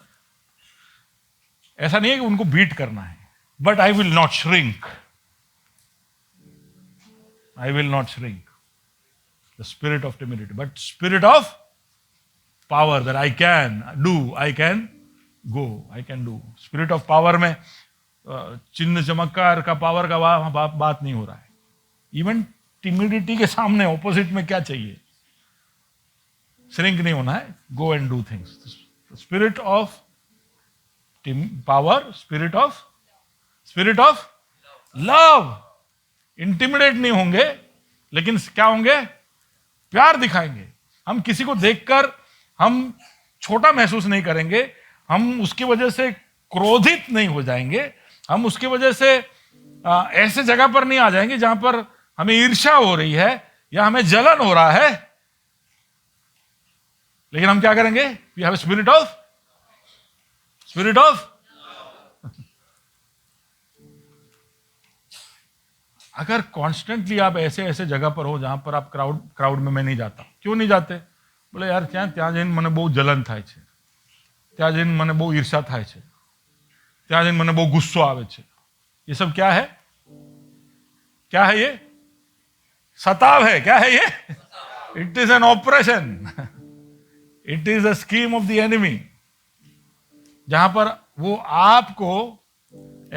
ऐसा नहीं है कि उनको बीट करना है, but I will not shrink, I will not shrink. The spirit of timidity, but spirit of power, that I can do, I can go, I can do. Spirit of power में चिन्ह चमत्कार का power का बात नहीं हो रहा है। इवन टिमिडिटी के सामने ऑपोजिट में क्या चाहिए? श्रिंक नहीं होना है, go and do things. Spirit of power, spirit of love. Intimidate नहीं होंगे, लेकिन क्या होंगे? प्यार दिखाएंगे। हम किसी को देखकर हम छोटा महसूस नहीं करेंगे, हम उसकी वजह से क्रोधित नहीं हो जाएंगे, हम उसकी वजह से ऐसे जगह पर नहीं आ जाएंगे जहां पर हमें ईर्ष्या हो रही है या हमें जलन हो रहा है। लेकिन हम क्या करेंगे? वी हैव स्पिरिट ऑफ अगर कॉन्स्टेंटली आप ऐसे ऐसे जगह पर हो जहां पर आप क्राउड में मैं नहीं जाता। क्यों नहीं जाते? बोले यार ત્યાં જઈને મને બહુ જલન થાય છે, ત્યાં જઈને મને બહુ ઈર્ષા થાય છે, ત્યાં જઈને મને બહુ ગુસ્સો આવે છે। ये सब क्या है? क्या है ये? सताव है। क्या है ये? It is an operation, it is a scheme of the enemy, जहां पर वो आपको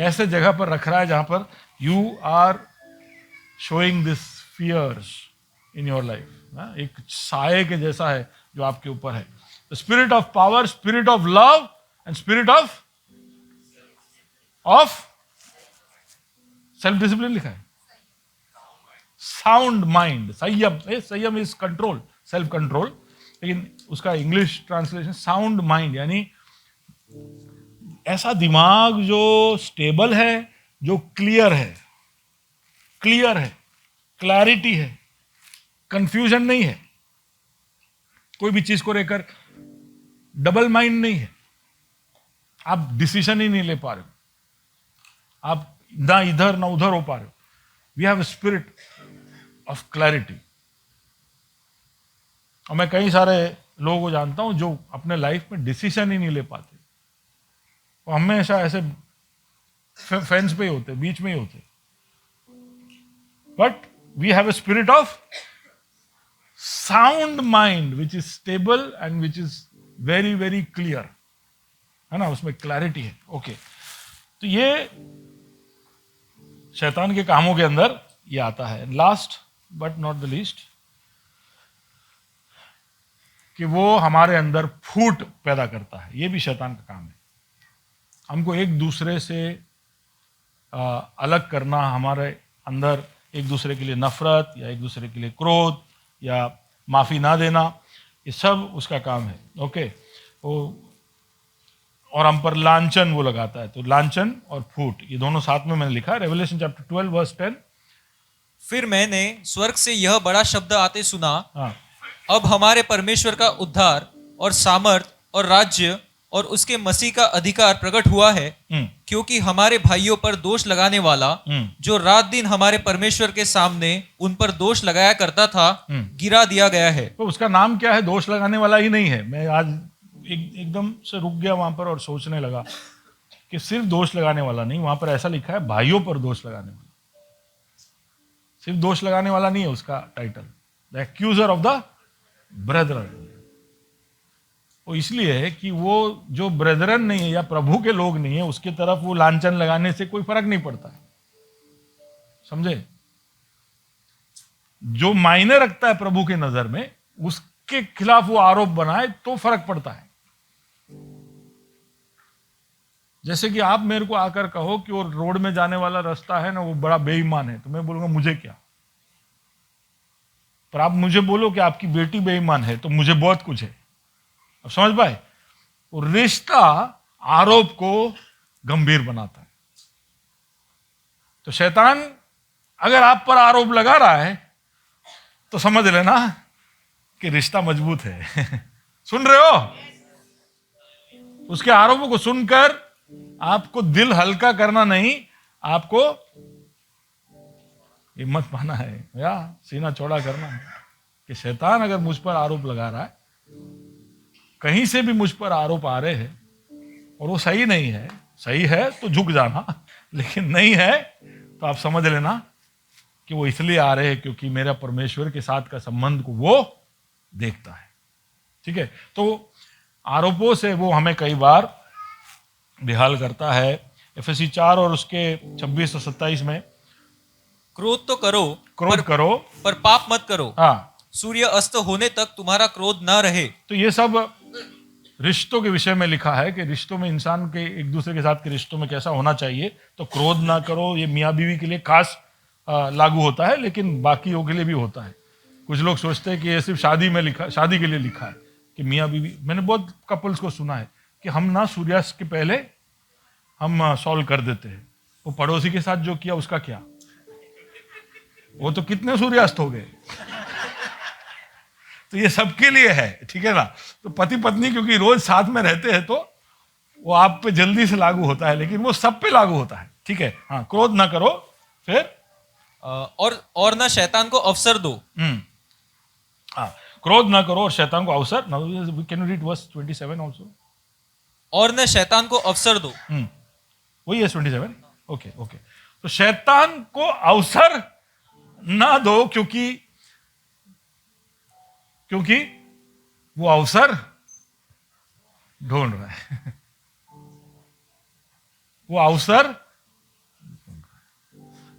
ऐसे जगह पर रख रहा है जहां पर you are showing this fears in your life. एक साये के जैसा है जो आपके ऊपर है। Spirit of power, spirit of love and spirit of self discipline लिखा है। साउंड माइंड, संयम। संयम इज कंट्रोल, सेल्फ कंट्रोल, लेकिन उसका इंग्लिश ट्रांसलेशन साउंड माइंड, यानी ऐसा दिमाग जो स्टेबल है, जो क्लियर है, क्लैरिटी है, कंफ्यूजन नहीं है, कोई भी चीज को लेकर डबल माइंड नहीं है, आप डिसीजन ही नहीं ले पा रहे हो, आप ना इधर ना उधर हो पा रहे हो। We have spirit of clarity. और मैं कई सारे लोगों को जानता हूं जो अपने लाइफ में डिसीजन ही नहीं ले पाते, वो हमेशा ऐसे फेंस पे ही होते, बीच में ही होते। But we have a spirit of sound mind which is stable and which is very very clear, है ना, उसमें क्लैरिटी है। ओके, तो ये शैतान के कामों के अंदर ये आता है। Last but not the least, कि वो हमारे अंदर फूट पैदा करता है। ये भी शैतान का काम है। हमको एक दूसरे से अलग करना, हमारे अंदर एक दूसरे के लिए नफरत या एक दूसरे के लिए क्रोध या माफ़ी ना देना, ये सब उसका काम है। ओके, वो और हम पर लांछन वो लगाता है। तो लांछन और फूट ये दोनों साथ में मैंने लिखा। Revelation chapter 12 verse 10। फिर मैंने स्वर्ग से यह बड़ा शब्द आते सुना, हाँ, अब हमारे परमेश्वर का उद्धार और सामर्थ और राज्य और उसके मसीह का अधिकार प्रकट हुआ है, क्योंकि हमारे भाइयों पर दोष लगाने वाला जो रात दिन हमारे परमेश्वर के सामने उन पर दोष लगाया करता था, गिरा दिया गया है। तो उसका नाम क्या है? दोष लगाने वाला ही नहीं है। मैं आज एकदम से रुक गया वहां पर और सोचने लगा कि सिर्फ दोष लगाने वाला नहीं, वहां पर ऐसा लिखा है भाइयों पर दोष लगाने वाला। सिर्फ दोष लगाने वाला नहीं है उसका title, the एक्यूजर of the brethren. वो इसलिए है कि वो जो ब्रेदरन नहीं है या प्रभु के लोग नहीं है, उसकी तरफ वो लांछन लगाने से कोई फर्क नहीं पड़ता है। समझे? जो मायने रखता है प्रभु की नजर में, उसके खिलाफ वो आरोप बनाए तो फर्क पड़ता है। जैसे कि आप मेरे को आकर कहो कि वो रोड में जाने वाला रास्ता है ना, वो बड़ा बेईमान है, तो मैं बोलूंगा मुझे क्या। पर आप मुझे बोलो कि आपकी बेटी बेईमान है, तो मुझे बहुत कुछ है। अब समझ पाए? वो रिश्ता आरोप को गंभीर बनाता है। तो शैतान अगर आप पर आरोप लगा रहा है तो समझ लेना कि रिश्ता मजबूत है। सुन रहे हो? उसके आरोपों को सुनकर आपको दिल हल्का करना नहीं, आपको हिम्मत पाना है या सीना चौड़ा करना है कि शैतान अगर मुझ पर आरोप लगा रहा है, कहीं से भी मुझ पर आरोप आ रहे हैं और वो सही नहीं है, सही है तो झुक जाना, लेकिन नहीं है तो आप समझ लेना कि वो इसलिए आ रहे हैं क्योंकि मेरा परमेश्वर के साथ का संबंध को वो देखता है। ठीक है? तो आरोपों से वो हमें कई बार बेहाल करता है। एफएसी 4 और उसके 26 और 27 में, क्रोध तो करो, क्रोध करो पर पाप मत करो। हाँ, सूर्य अस्त होने तक तुम्हारा क्रोध न रहे। तो ये सब रिश्तों के विषय में लिखा है कि रिश्तों में, इंसान के एक दूसरे के साथ के रिश्तों में कैसा होना चाहिए। तो क्रोध ना करो, ये मियाँ बीवी के लिए खास लागू होता है, लेकिन बाकियों के लिए भी होता है। कुछ लोग सोचते हैं कि ये सिर्फ शादी में लिखा, शादी के लिए लिखा है कि मियाँ बीवी। मैंने बहुत कपल्स को सुना है कि हम ना सूर्यास्त के पहले हम सॉल्व कर देते हैं। वो पड़ोसी के साथ जो किया उसका क्या, वो तो कितने सूर्यास्त हो गए। तो ये सबके लिए है, ठीक है ना? तो पति पत्नी क्योंकि रोज साथ में रहते हैं तो वो आप पे जल्दी से लागू होता है, लेकिन वो सब पे लागू होता है। ठीक है? हाँ, क्रोध ना करो, फिर और न शैतान को अवसर दो। हाँ, क्रोध ना करो और शैतान को अवसर। Can you read verse 27 also? और न शैतान को अवसर दो। वही है 27। Okay okay. तो शैतान को अवसर ना दो, क्योंकि वो अवसर ढूंढ रहा है। वो अवसर,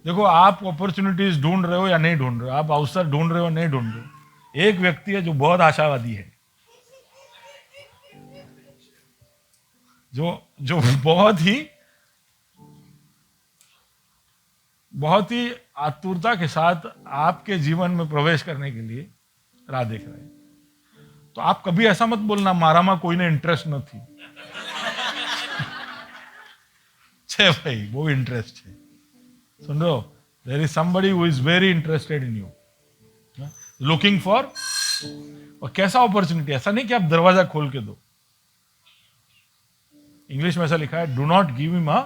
देखो आप अपॉर्चुनिटीज ढूंढ रहे हो या नहीं ढूंढ रहे हो, आप अवसर ढूंढ रहे हो नहीं ढूंढ रहे हो। एक व्यक्ति है जो बहुत आशावादी है, जो बहुत ही आतुरता के साथ आपके जीवन में प्रवेश करने के लिए राह देख रहे हैं। तो आप कभी ऐसा मत बोलना मारामा कोई ने इंटरेस्ट न थी। छे भाई, वो इंटरेस्ट है। सुन रहे हो? There is somebody who is very interested in you, looking for. और कैसा अपॉर्चुनिटी? ऐसा नहीं कि आप दरवाजा खोल के दो। इंग्लिश में ऐसा लिखा है, do not give him a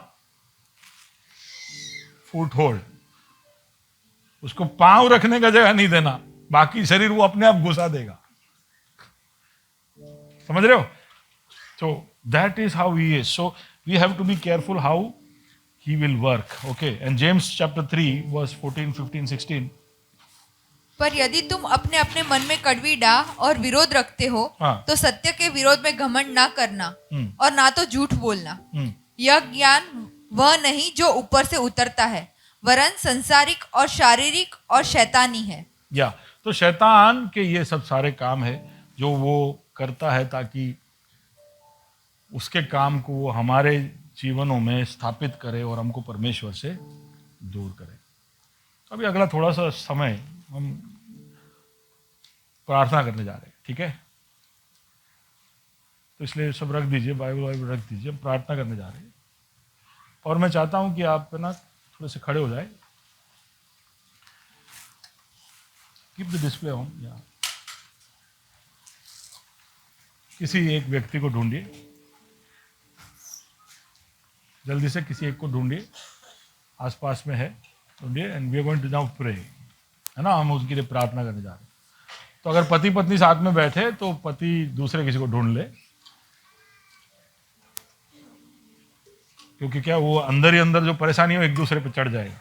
foot hold. उसको पांव रखने का जगह नहीं देना, बाकी शरीर वो अपने आप घुसा देगा। समझ रहे हो? So that is how he is. So we have to be careful how he will work. Okay. And James chapter 3 verse 14, 15, 16. पर यदि तुम अपने अपने मन में कड़वी डाह और विरोध रखते हो, हाँ। तो सत्य के विरोध में घमंड ना करना और ना तो झूठ बोलना। यह ज्ञान वह नहीं जो ऊपर से उतरता है, वरन संसारिक और शारीरिक और शैतानी है। या तो शैतान के ये सब सारे काम है जो वो करता है ताकि उसके काम को वो हमारे जीवनों में स्थापित करे और हमको परमेश्वर से दूर करे। अभी अगला थोड़ा सा समय हम प्रार्थना करने जा रहे हैं, ठीक है? तो इसलिए सब रख दीजिए, बाइबल रख दीजिए, हम प्रार्थना करने जा रहे हैं। और मैं चाहता हूं कि आप ना थोड़े से खड़े हो जाए। Keep the display on. या किसी एक व्यक्ति को ढूंढिए, जल्दी से किसी एक को ढूंढिए, आसपास में है, ढूंढिए। And we are going to now pray, है ना? हम उसके लिए प्रार्थना करने जा रहे हैं। तो अगर पति पत्नी साथ में बैठे तो पति दूसरे किसी को ढूंढ ले, क्योंकि क्या वो अंदर ही अंदर जो परेशानी हो एक दूसरे पे चढ़ जाएगा।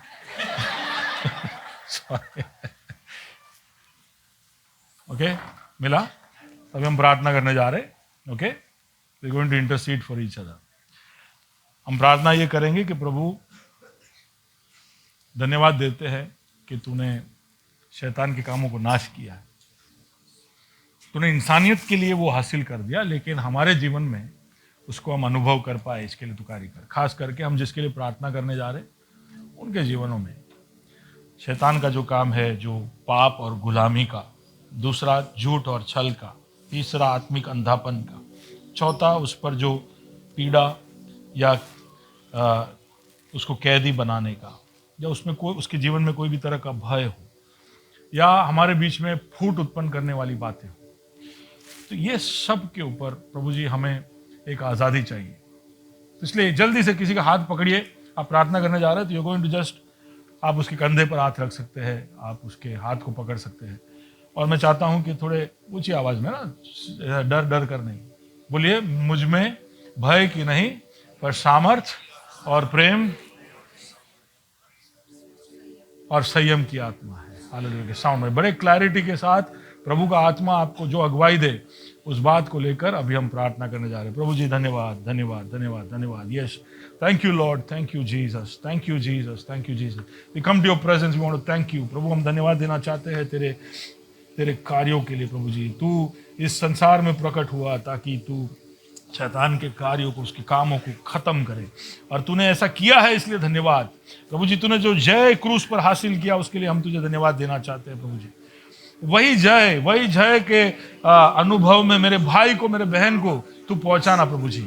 ओके, मिला? तभी हम प्रार्थना करने जा रहे हैं। Okay, we are going to intercede for each other. हम प्रार्थना ये करेंगे कि प्रभु धन्यवाद देते हैं कि तूने शैतान के कामों को नाश किया है, तूने इंसानियत के लिए वो हासिल कर दिया, लेकिन हमारे जीवन में उसको हम अनुभव कर पाए, इसके लिए तू कार्य कर। खास करके हम जिसके लिए प्रार्थना करने जा रहे हैं उनके जीवनों में शैतान का जो काम है, जो पाप और गुलामी का, दूसरा झूठ और छल का, तीसरा आत्मिक अंधापन का, चौथा उस पर जो पीड़ा या उसको कैदी बनाने का, या उसमें कोई उसके जीवन में कोई भी तरह का भय हो, या हमारे बीच में फूट उत्पन्न करने वाली बातें हो, तो ये सब के ऊपर प्रभु जी हमें एक आज़ादी चाहिए। तो इसलिए जल्दी से किसी का हाथ पकड़िए। आप प्रार्थना करने जा रहे हैं तो यू गोइंग टू जस्ट, आप उसके कंधे पर हाथ रख सकते हैं, आप उसके हाथ को पकड़ सकते हैं। और मैं चाहता हूं कि थोड़े ऊंची आवाज में ना, डर डर कर नहीं बोलिए, मुझ में भय की नहीं पर सामर्थ्य और प्रेम और संयम की आत्मा है। हालेलुया के साउंड में बड़े क्लैरिटी के साथ प्रभु का आत्मा आपको जो अगुवाई दे, उस बात को लेकर अभी हम प्रार्थना करने जा रहे हैं। प्रभु जी धन्यवाद, धन्यवाद, धन्यवाद, धन्यवाद। Yes, thank you Lord, thank you Jesus, thank you Jesus, thank you Jesus. We come to your presence, we want to thank you. प्रभु हम धन्यवाद देना चाहते हैं तेरे कार्यों के लिए। प्रभु जी तू इस संसार में प्रकट हुआ ताकि तू शैतान के कार्यों को, उसके कामों को खत्म करे, और तूने ऐसा किया है, इसलिए धन्यवाद। प्रभु जी तूने जो जय क्रूस पर हासिल किया उसके लिए हम तुझे धन्यवाद देना चाहते हैं। प्रभु जी वही जय के अनुभव में मेरे भाई को, मेरे बहन को तू पहुंचाना प्रभु जी।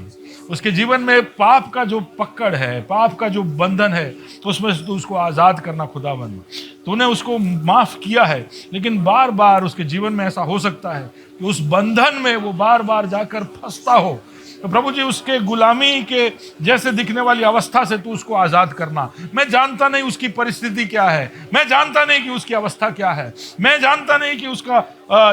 उसके जीवन में पाप का जो पकड़ है, पाप का जो बंधन है, तो उसमें से तू उसको आज़ाद करना खुदाबंद। तूने उसको माफ़ किया है, लेकिन बार बार उसके जीवन में ऐसा हो सकता है कि उस बंधन में वो बार बार जाकर फंसता हो। तो प्रभु जी उसके गुलामी के जैसे दिखने वाली अवस्था से तू उसको आज़ाद करना। मैं जानता नहीं उसकी परिस्थिति क्या है, मैं जानता नहीं कि उसकी अवस्था क्या है, मैं जानता नहीं कि उसका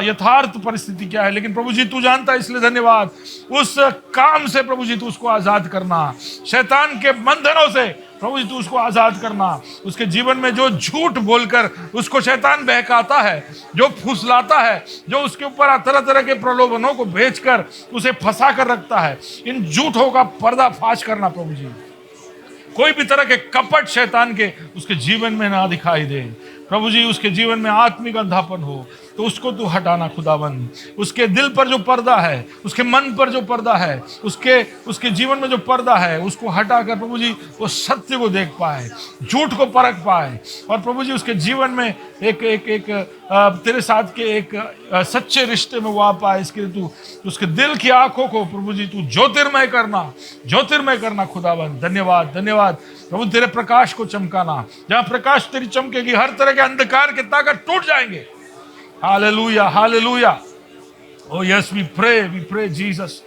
यथार्थ परिस्थिति क्या है, लेकिन प्रभु जी तू जानता है, इसलिए धन्यवाद। उस काम से प्रभु जी तू उसको आज़ाद करना, शैतान के बंधनों से प्रभु जी तू उसको आज़ाद करना। उसके जीवन में जो झूठ बोलकर उसको शैतान बहकाता है, जो फुसलाता है, जो उसके ऊपर तरह तरह के प्रलोभनों को भेजकर उसे फंसा कर रखता है, इन झूठों का पर्दाफाश करना प्रभु जी। कोई भी तरह के कपट शैतान के उसके जीवन में ना दिखाई दे प्रभु जी। उसके जीवन में आत्मिक अंधापन हो तो उसको तू हटाना खुदाबंद। उसके दिल पर जो पर्दा है, उसके मन पर जो पर्दा है, उसके जीवन में जो पर्दा है, उसको हटाकर प्रभु जी वो सत्य को देख पाए, झूठ को परख पाए, और प्रभु जी उसके जीवन में एक तेरे साथ के एक सच्चे रिश्ते में वो आ पाए। इसके लिए तू उसके दिल की आंखों को प्रभु जी तू ज्योतिर्मय करना खुदाबंद। धन्यवाद, धन्यवाद प्रभु। तेरे प्रकाश को चमकाना, जहां प्रकाश तेरी चमकेगी हर तरह के अंधकार के ताकत टूट जाएंगे। Hallelujah, hallelujah. Oh yes, we pray Jesus.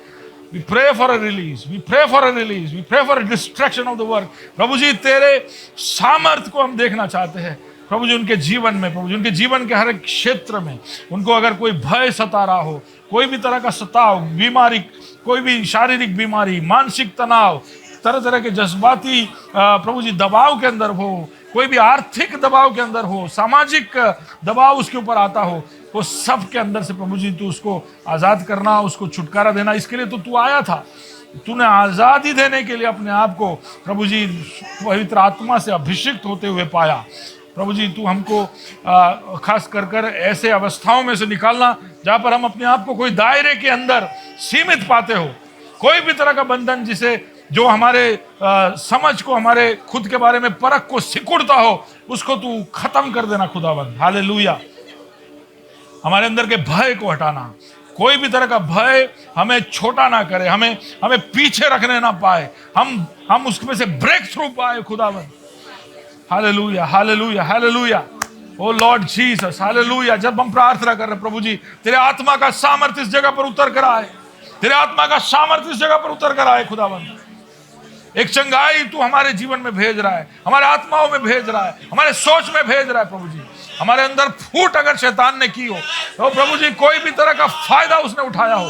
We pray for a release. We pray for a release. We pray for a distraction of the work. प्रभु जी तेरे सामर्थ्य को हम देखना चाहते हैं प्रभु जी उनके जीवन में, प्रभु जी उनके जीवन के हर एक क्षेत्र में। उनको अगर कोई भय सता रहा हो, कोई भी तरह का सताव, बीमारी, कोई भी शारीरिक बीमारी, मानसिक तनाव, तरह तरह के जज्बाती प्रभु जी दबाव के अंदर हो, कोई भी आर्थिक दबाव के अंदर हो, सामाजिक दबाव उसके ऊपर आता हो, वो सब के अंदर से प्रभु जी तू उसको आज़ाद करना, उसको छुटकारा देना। इसके लिए तो तू आया था, तूने आज़ादी देने के लिए अपने आप को प्रभु जी पवित्र आत्मा से अभिषिक्त होते हुए पाया। प्रभु जी तू हमको खास कर ऐसे अवस्थाओं में से निकालना जहाँ पर हम अपने आप को कोई दायरे के अंदर सीमित पाते हो, कोई भी तरह का बंधन जो हमारे समझ को, हमारे खुद के बारे में परख को सिकुड़ता हो, उसको तू खत्म कर देना खुदावंद। हालेलुया। हमारे अंदर के भय को हटाना, कोई भी तरह का भय हमें छोटा ना करे, हमें पीछे रखने ना पाए, हम उसमें से ब्रेक थ्रू पाए खुदावंद। Hallelujah, hallelujah, hallelujah. O Lord Jesus, hallelujah. जब हम प्रार्थना कर रहे प्रभु जी, तेरे आत्मा का सामर्थ्य इस जगह पर उतर कर आए, तेरे आत्मा का सामर्थ्य इस जगह पर उतर कर आए खुदावंद। एक चंगाई तू हमारे जीवन में भेज रहा है, हमारे आत्माओं में भेज रहा है, हमारे सोच में भेज रहा है प्रभु जी। हमारे अंदर फूट अगर शैतान ने की हो तो प्रभु जी कोई भी तरह का फायदा उसने उठाया हो,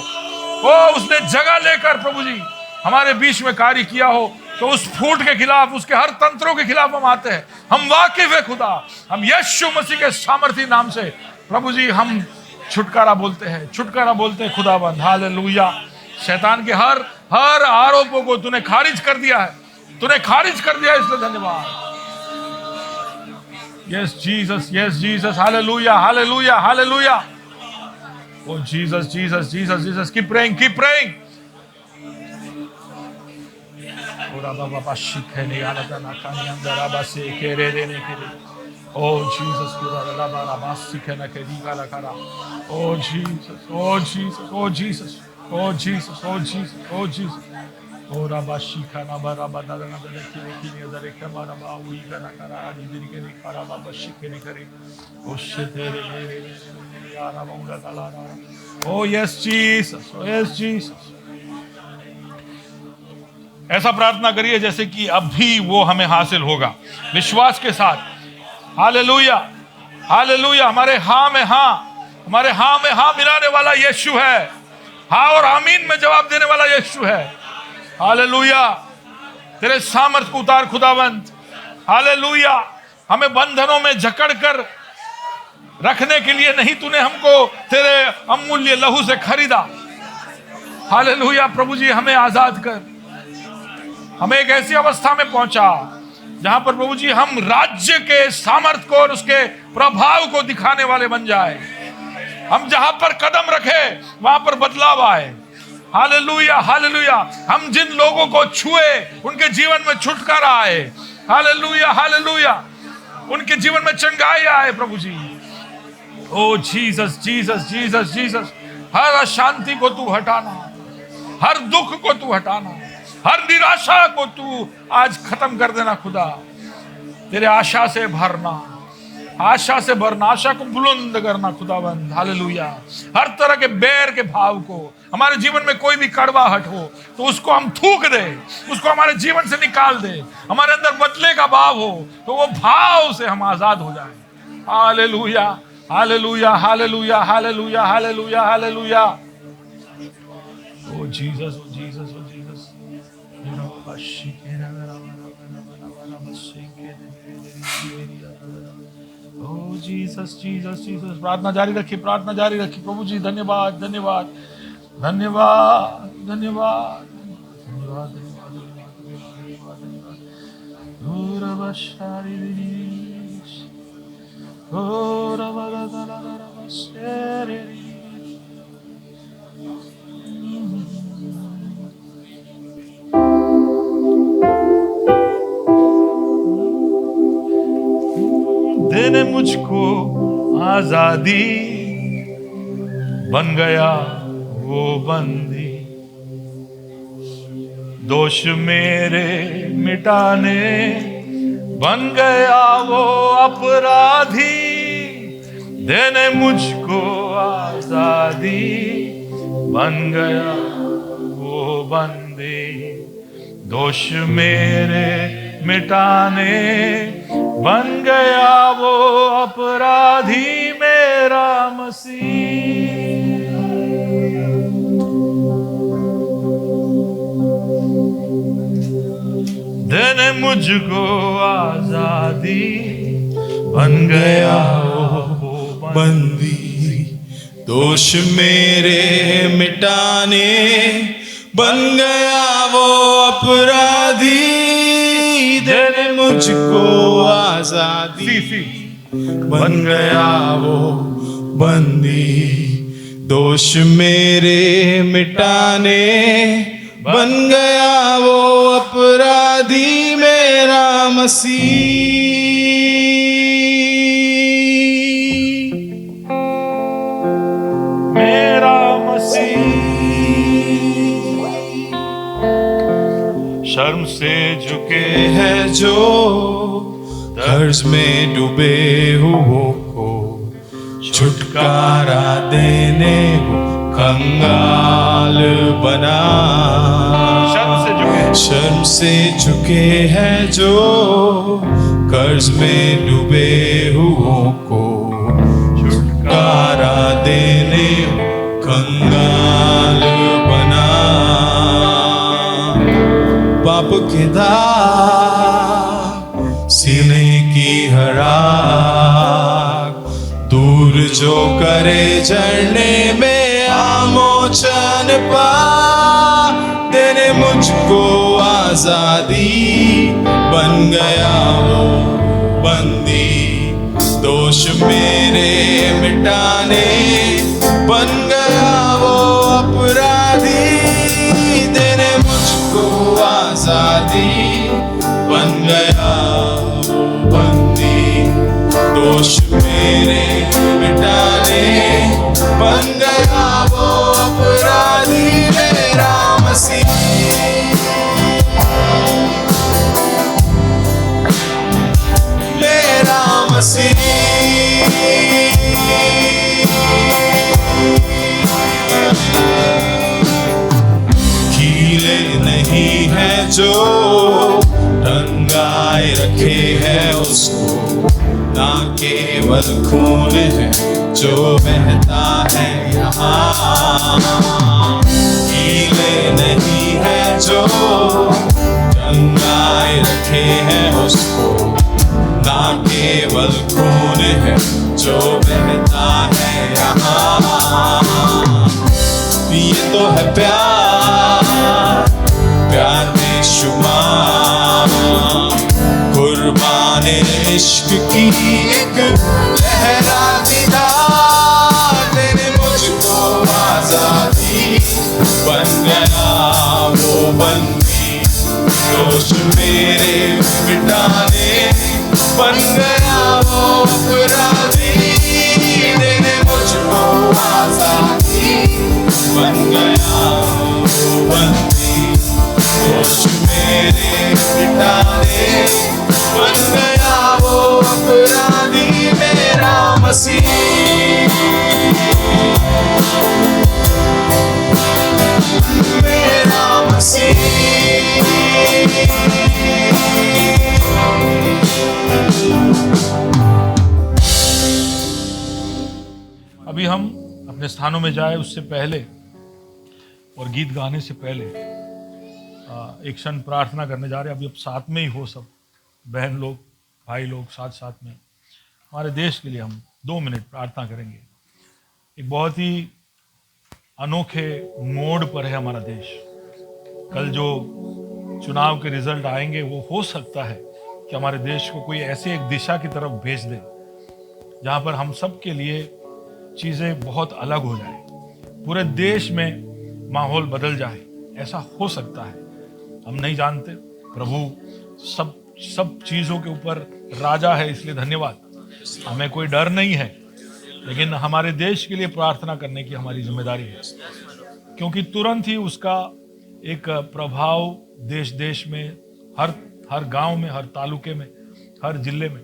उसने जगह लेकर प्रभु जी हमारे बीच में कार्य किया हो, तो उस फूट के खिलाफ, उसके हर तंत्रों के खिलाफ हम आते हैं। हम वाकिफ है खुदा, हम यीशु मसीह के सामर्थी नाम से प्रभु जी हम छुटकारा बोलते हैं, छुटकारा बोलते हैं खुदाबंद। हालेलुया। शैतान के हर आरोपों को तूने खारिज कर दिया है, तूने खारिज कर दिया, इसलिए धन्यवाद। Yes Jesus, yes Jesus, hallelujah, hallelujah, hallelujah. O Jesus, Jesus, Jesus, Jesus, keep praying, keep praying. ओरा बाबा पाशिखे ने आलता ना कानी अंदर आबासे केरे देने के लिए। ओ जीसस, पूरा लबा लबा सिखे ना के दीगा लखरा। ओ Jesus, O Jesus, O Jesus, O Jesus, O Jesus, O Jesus. ओरा बाशिखा ना बरा बदा ना दले की ने दरे के मारा बा हुई ना करा आदि दिन के नहीं करा बाबा शिखे ने करे। ओ तेरे मेरे यारा बाउला तला रहा। ओ यस जीसस, ओ यस जीसस। ऐसा प्रार्थना करिए जैसे कि अभी वो हमें हासिल होगा, विश्वास के साथ। Hallelujah, hallelujah. हमारे हाँ में हाँ, हमारे हाँ में हाँ मिलाने वाला यीशु है, हाँ और आमीन में जवाब देने वाला यीशु है। हालेलुया। तेरे सामर्थ को उतार खुदावंत। हालेलुया। हमें बंधनों में जकड़ कर रखने के लिए नहीं, तूने हमको तेरे अमूल्य लहू से खरीदा। हालेलुया। प्रभु जी हमें आजाद कर, हमें एक ऐसी अवस्था में पहुंचा जहां पर प्रभु जी हम राज्य के सामर्थ को और उसके प्रभाव को दिखाने वाले बन जाए। हम जहां पर कदम रखे वहां पर बदलाव आए। Hallelujah, hallelujah. हम जिन लोगों को छुए उनके जीवन में छुटकारा आए। Hallelujah, hallelujah. उनके जीवन में चंगाई आए प्रभु जी। ओ जीसस, जीसस, जीसस, जीसस। हर अशांति को तू हटाना, हर दुख को तू हटाना, हर निराशा को तू आज खत्म कर देना खुदा। तेरे आशा से भरना, आशा से भरना, आशा को बुलंद करना खुदाबंद। हालेलुया। हर तरह के बैर के भाव को, हमारे जीवन में कोई भी कड़वाहट हो तो उसको हम थूक दे, उसको हमारे जीवन से निकाल दे। हमारे अंदर बदले का भाव हो तो वो भाव से हम आजाद हो जाए। Hallelujah, hallelujah, hallelujah, hallelujah, hallelujah, hallelujah. O Jesus, O Jesus, O Jesus. O Jesus, Jesus, Jesus. प्रार्थना जारी रखिए, प्रार्थना जारी रखिए। प्रभु जी धन्यवाद, धन्यवाद, धन्यवाद, धन्यवाद, धन्यवाद, देने मुझको आजादी, बन गया वो बंदी, दोष मेरे मिटाने बन गया वो अपराधी। देने मुझको आजादी, बन गया वो बंदी, दोष मेरे मिटाने बन गया वो अपराधी मेरा मसीह। देने मुझको आजादी, बन गया वो बंदी, दोष मेरे मिटाने बन गया वो अपराधी। देने मुझको आजादी, बन गया वो बंदी, दोष मेरे मिटाने बन गया वो अपराधी मेरा मसीह। मेरा मसीह शर्म से झुके है जो कर्ज में डूबे हुओं को छुटकारा देने को कंगाल बना। शर्म से झुके हैं जो कर्ज में डूबे हुओं को छुटकारा देने कंगाल बना। पाप के दाग सीने की हराग दूर जो करे झरने में आमोचन पा देने मुझको आजादी बन गया वो बंदी। दोष मेरे मिटाने बन गया वो अपराधी देने मुझको आजादी बन गया वो बंदी। दोष मेरे मिटाने बन गया वो अपराधी मेरा मसीह। मेरा मसीह कीले नहीं है जो रंगाए रखे हैं उसको ना केवल खून है जो बहता है यहाँ। कीले नहीं है जो रंगाए रखे हैं उसको ना केवल खून है जो बहता है यहाँ। ये तो है प्यार प्यार में शुमार कुर्बान इश्क की एक लहरा दीदार तेरे मुझको आजादी बन गया वो बंदी। दोष मेरे मिटाने बन गया वो अपराधी तेरे मुझको आजादी बन गया वो बंदी। दोष मेरे मिटाने बन गया वो अपराधी मेरा मसीह। मेरा मसीह अभी हम अपने स्थानों में जाए उससे पहले और गीत गाने से पहले एक क्षण प्रार्थना करने जा रहे हैं। अभी अब साथ में ही हो सब बहन लोग भाई लोग साथ साथ में हमारे देश के लिए हम 2 मिनट प्रार्थना करेंगे। एक बहुत ही अनोखे मोड़ पर है हमारा देश। कल जो चुनाव के रिजल्ट आएंगे वो हो सकता है कि हमारे देश को कोई ऐसे एक दिशा की तरफ भेज दे जहाँ पर हम सब के लिए चीज़ें बहुत अलग हो जाए, पूरे देश में माहौल बदल जाए। ऐसा हो सकता है, हम नहीं जानते। प्रभु सब चीज़ों के ऊपर राजा है, इसलिए धन्यवाद। हमें कोई डर नहीं है, लेकिन हमारे देश के लिए प्रार्थना करने की हमारी जिम्मेदारी है, क्योंकि तुरंत ही उसका एक प्रभाव देश देश में हर गांव में, हर तालुके में, हर जिले में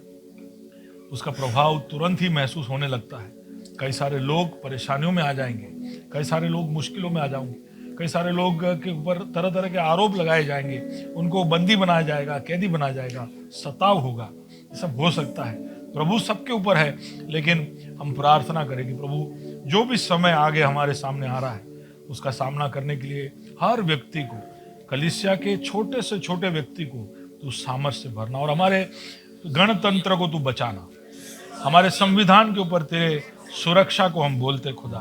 उसका प्रभाव तुरंत ही महसूस होने लगता है। कई सारे लोग परेशानियों में आ जाएंगे, कई सारे लोग मुश्किलों में आ जाएंगे, कई सारे लोग के ऊपर तरह तरह के आरोप लगाए जाएंगे, उनको बंदी बनाया जाएगा, कैदी बनाया जाएगा, सताव होगा। ये सब हो सकता है। प्रभु सबके ऊपर है, लेकिन हम प्रार्थना करें कि प्रभु जो भी समय आगे हमारे सामने आ रहा है उसका सामना करने के लिए हर व्यक्ति को, कलीसिया के छोटे से छोटे व्यक्ति को तू सामर्थ्य से भरना और हमारे गणतंत्र को तू बचाना। हमारे संविधान के ऊपर तेरे सुरक्षा को हम बोलते खुदा,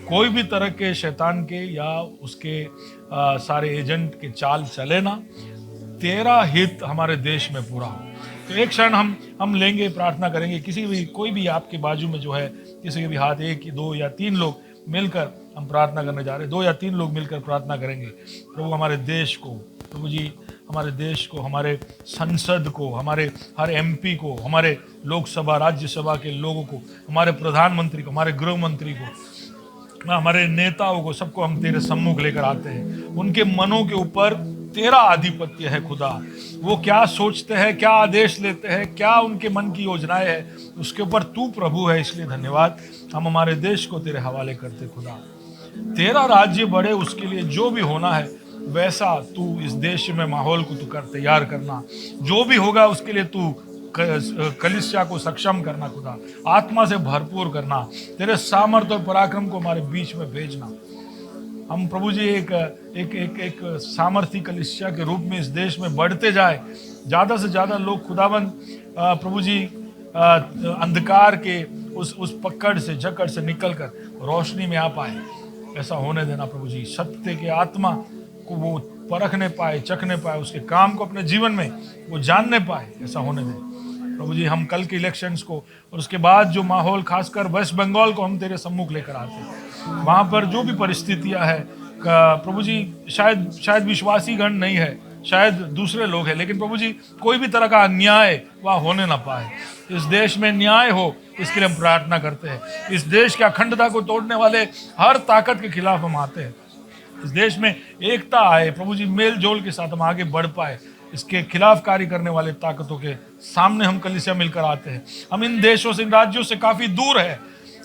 कोई भी तरह के शैतान के या उसके सारे एजेंट के चाल चले ना, तेरा हित हमारे देश में पूरा हो। तो एक क्षण हम लेंगे, प्रार्थना करेंगे। किसी भी कोई भी आपके बाजू में जो है, किसी के भी हाथ, 1 2 या 3 लोग मिलकर हम प्रार्थना करने जा रहे हैं। 2 या 3 लोग मिलकर प्रार्थना करेंगे। प्रभु हमारे देश को, प्रभु जी हमारे देश को, हमारे संसद को, हमारे हर एमपी को, हमारे लोकसभा राज्यसभा के लोगों को, हमारे प्रधानमंत्री को, हमारे गृह मंत्री को, हमारे नेताओं को, सबको हम तेरे सम्मुख लेकर आते हैं। उनके मनों के ऊपर तेरा आधिपत्य है खुदा। वो क्या सोचते हैं, क्या आदेश लेते हैं, क्या उनके मन की योजनाएं हैं, उसके ऊपर तू प्रभु है। इसलिए धन्यवाद। हम हमारे देश को तेरे हवाले करते खुदा। तेरा राज्य बढ़े, उसके लिए जो भी होना है वैसा तू इस देश में माहौल को तू कर तैयार करना। जो भी होगा उसके लिए तू कलीसिया को सक्षम करना खुदा, आत्मा से भरपूर करना, तेरे सामर्थ्य और पराक्रम को हमारे बीच में भेजना। हम प्रभु जी एक सामर्थी कलीसिया के रूप में इस देश में बढ़ते जाए। ज़्यादा से ज़्यादा लोग खुदाबंद प्रभु जी अंधकार के उस पकड़ से, जकड़ से निकलकर रोशनी में आ पाए। ऐसा होने देना प्रभु जी। सत्य के आत्मा को वो परखने पाए, चखने पाए, उसके काम को अपने जीवन में वो जानने पाए। ऐसा होने दे प्रभु जी। हम कल के इलेक्शंस को और उसके बाद जो माहौल, खासकर वेस्ट बंगाल को हम तेरे सम्मुख लेकर आते हैं। वहाँ पर जो भी परिस्थितियाँ है प्रभु जी, शायद विश्वासी गण नहीं है, शायद दूसरे लोग हैं, लेकिन प्रभु जी कोई भी तरह का अन्याय वहाँ होने ना पाए। इस देश में न्याय हो, इसके लिए हम प्रार्थना करते हैं। इस देश की अखंडता को तोड़ने वाले हर ताकत के खिलाफ हम आते हैं। इस देश में एकता आए प्रभु जी, मेल जोल के साथ हम आगे बढ़ पाए। इसके खिलाफ कार्य करने वाले ताकतों के सामने हम कलीसिया मिलकर आते हैं। हम इन देशों से, इन राज्यों से काफ़ी दूर है,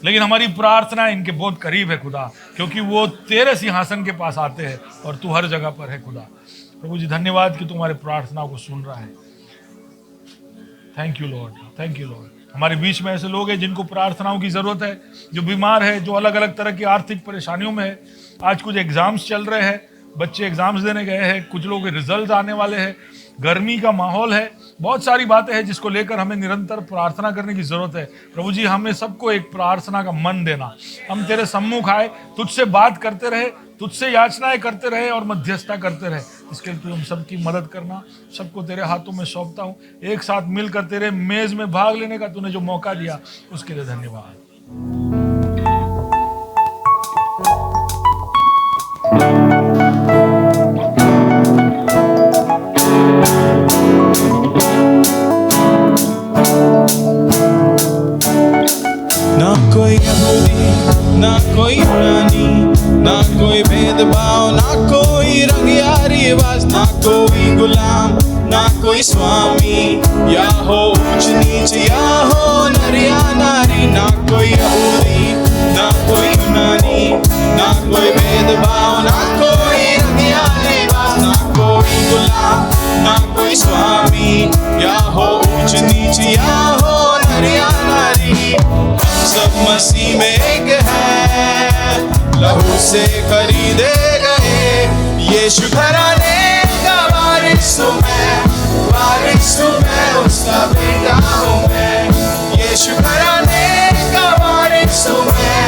लेकिन हमारी प्रार्थना इनके बहुत करीब है खुदा, क्योंकि वो तेरे सिंहासन के पास आते हैं और तू हर जगह पर है खुदा। प्रभु जी धन्यवाद कि तुम्हारे प्रार्थनाओं को सुन रहा है। Thank you Lord, thank you Lord. हमारे बीच में ऐसे लोग हैं जिनको प्रार्थनाओं की ज़रूरत है, जो बीमार है, जो अलग अलग तरह की आर्थिक परेशानियों में है। आज कुछ एग्ज़ाम्स चल रहे हैं, बच्चे एग्ज़ाम्स देने गए हैं, कुछ लोगों के रिजल्ट आने वाले हैं, गर्मी का माहौल है, बहुत सारी बातें हैं जिसको लेकर हमें निरंतर प्रार्थना करने की ज़रूरत है। प्रभु जी हमें सबको एक प्रार्थना का मन देना। हम तेरे सम्मुख आए, तुझसे बात करते रहे, तुझसे याचनाएं करते रहे और मध्यस्थता करते रहे। इसके लिए तू हम सबकी मदद करना। सबको तेरे हाथों में सौंपता हूँ। एक साथ मिलकर तेरे मेज़ में भाग लेने का तूने जो मौका दिया, उसके लिए धन्यवाद। ना कोई यहूदी, ना कोई यूनानी, ना कोई भेदभाव, ना कोई रंग या रिवाज, ना कोई गुलाम, ना कोई स्वामी, या हो ऊंच नीच, या हो नर या नारी। ना कोई यहूदी, ना कोई यूनानी, ना कोई भेदभाव, ना कोई रंग या रिवाज, ना कोई गुलाम, ना कोई स्वामी, या हो ऊंच नीच, या हो नर या नारी। हम सब मसीह में एक है, लहू से खरीदे गए। यीशु घराने का वारिस हूँ मैं, उसका बेटा हूँ मैं। यीशु घराने का वारिस हूँ मैं,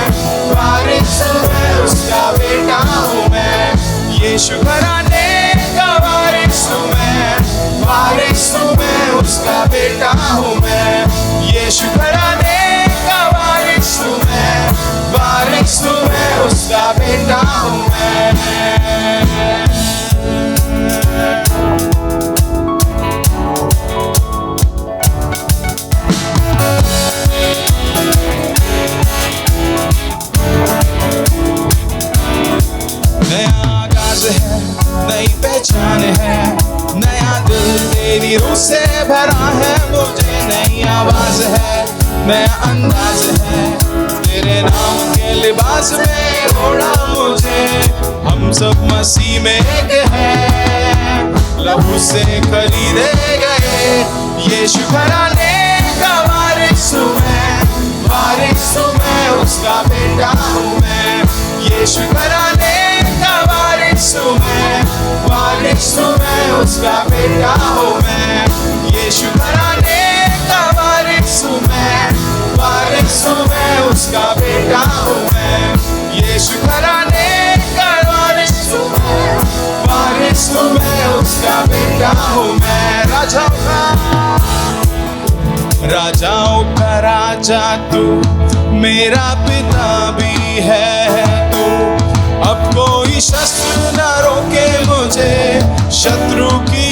उसका बेटा हूँ मैं। यीशु घराने का वारिस हूँ मैं, उसका बेटा हूँ मैं। यीशु घराने का वारिस हूँ मैं, उसका बेटा हूँ मैं। नया आगाज है, नई पहचान है, नया दिल तेरी रूह से भरा है। मुझे नई आवाज है, नया अंदाज है, तेरे नाम के लिबास में ओढ़ा मुझे। हम सब मसीह में एक है, लहू से खरीदे गए। यीशु घराने का वारिस हूँ मैं, उसका बेटा हूँ मैं। यीशु घराने का वारिस हूँ मैं, उसका बेटा हूँ मैं। यीशु घराने का वारिस हूँ मैं, उसका बेटा हूँ मैं। यीशु घराने का वारिस हूँ मैं, उसका बेटा हूँ मैं। राजाओं का राजा तू, मेरा पिता भी है तू। अब कोई शस्त्र न रोके मुझे, शत्रु की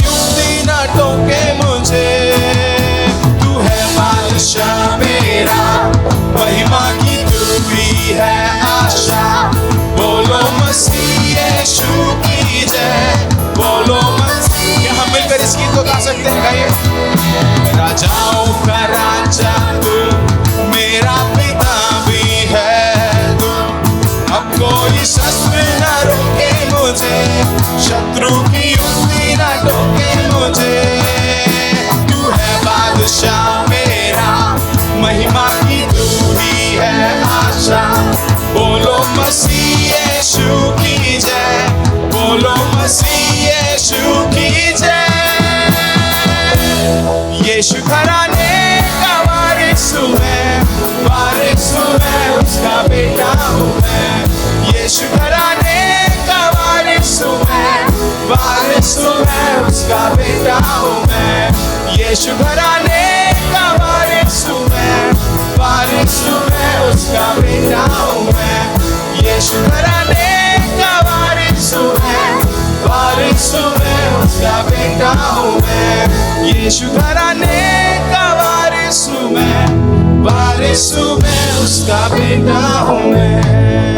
यीशु घराने का वारिस हूँ मैं, उसका बेटा हूँ मैं। यीशु घराने का वारिस हूँ मैं, उसका बेटा हूँ मैं। यीशु घराने का वारिस हूँ मैं, उसका बेटा हूँ मैं। यीशु घराने का वारिस हूँ मैं, उसका बेटा हूँ मैं। यीशु घराने का वारिस हूँ मैं, उसका बेटा हूँ मैं।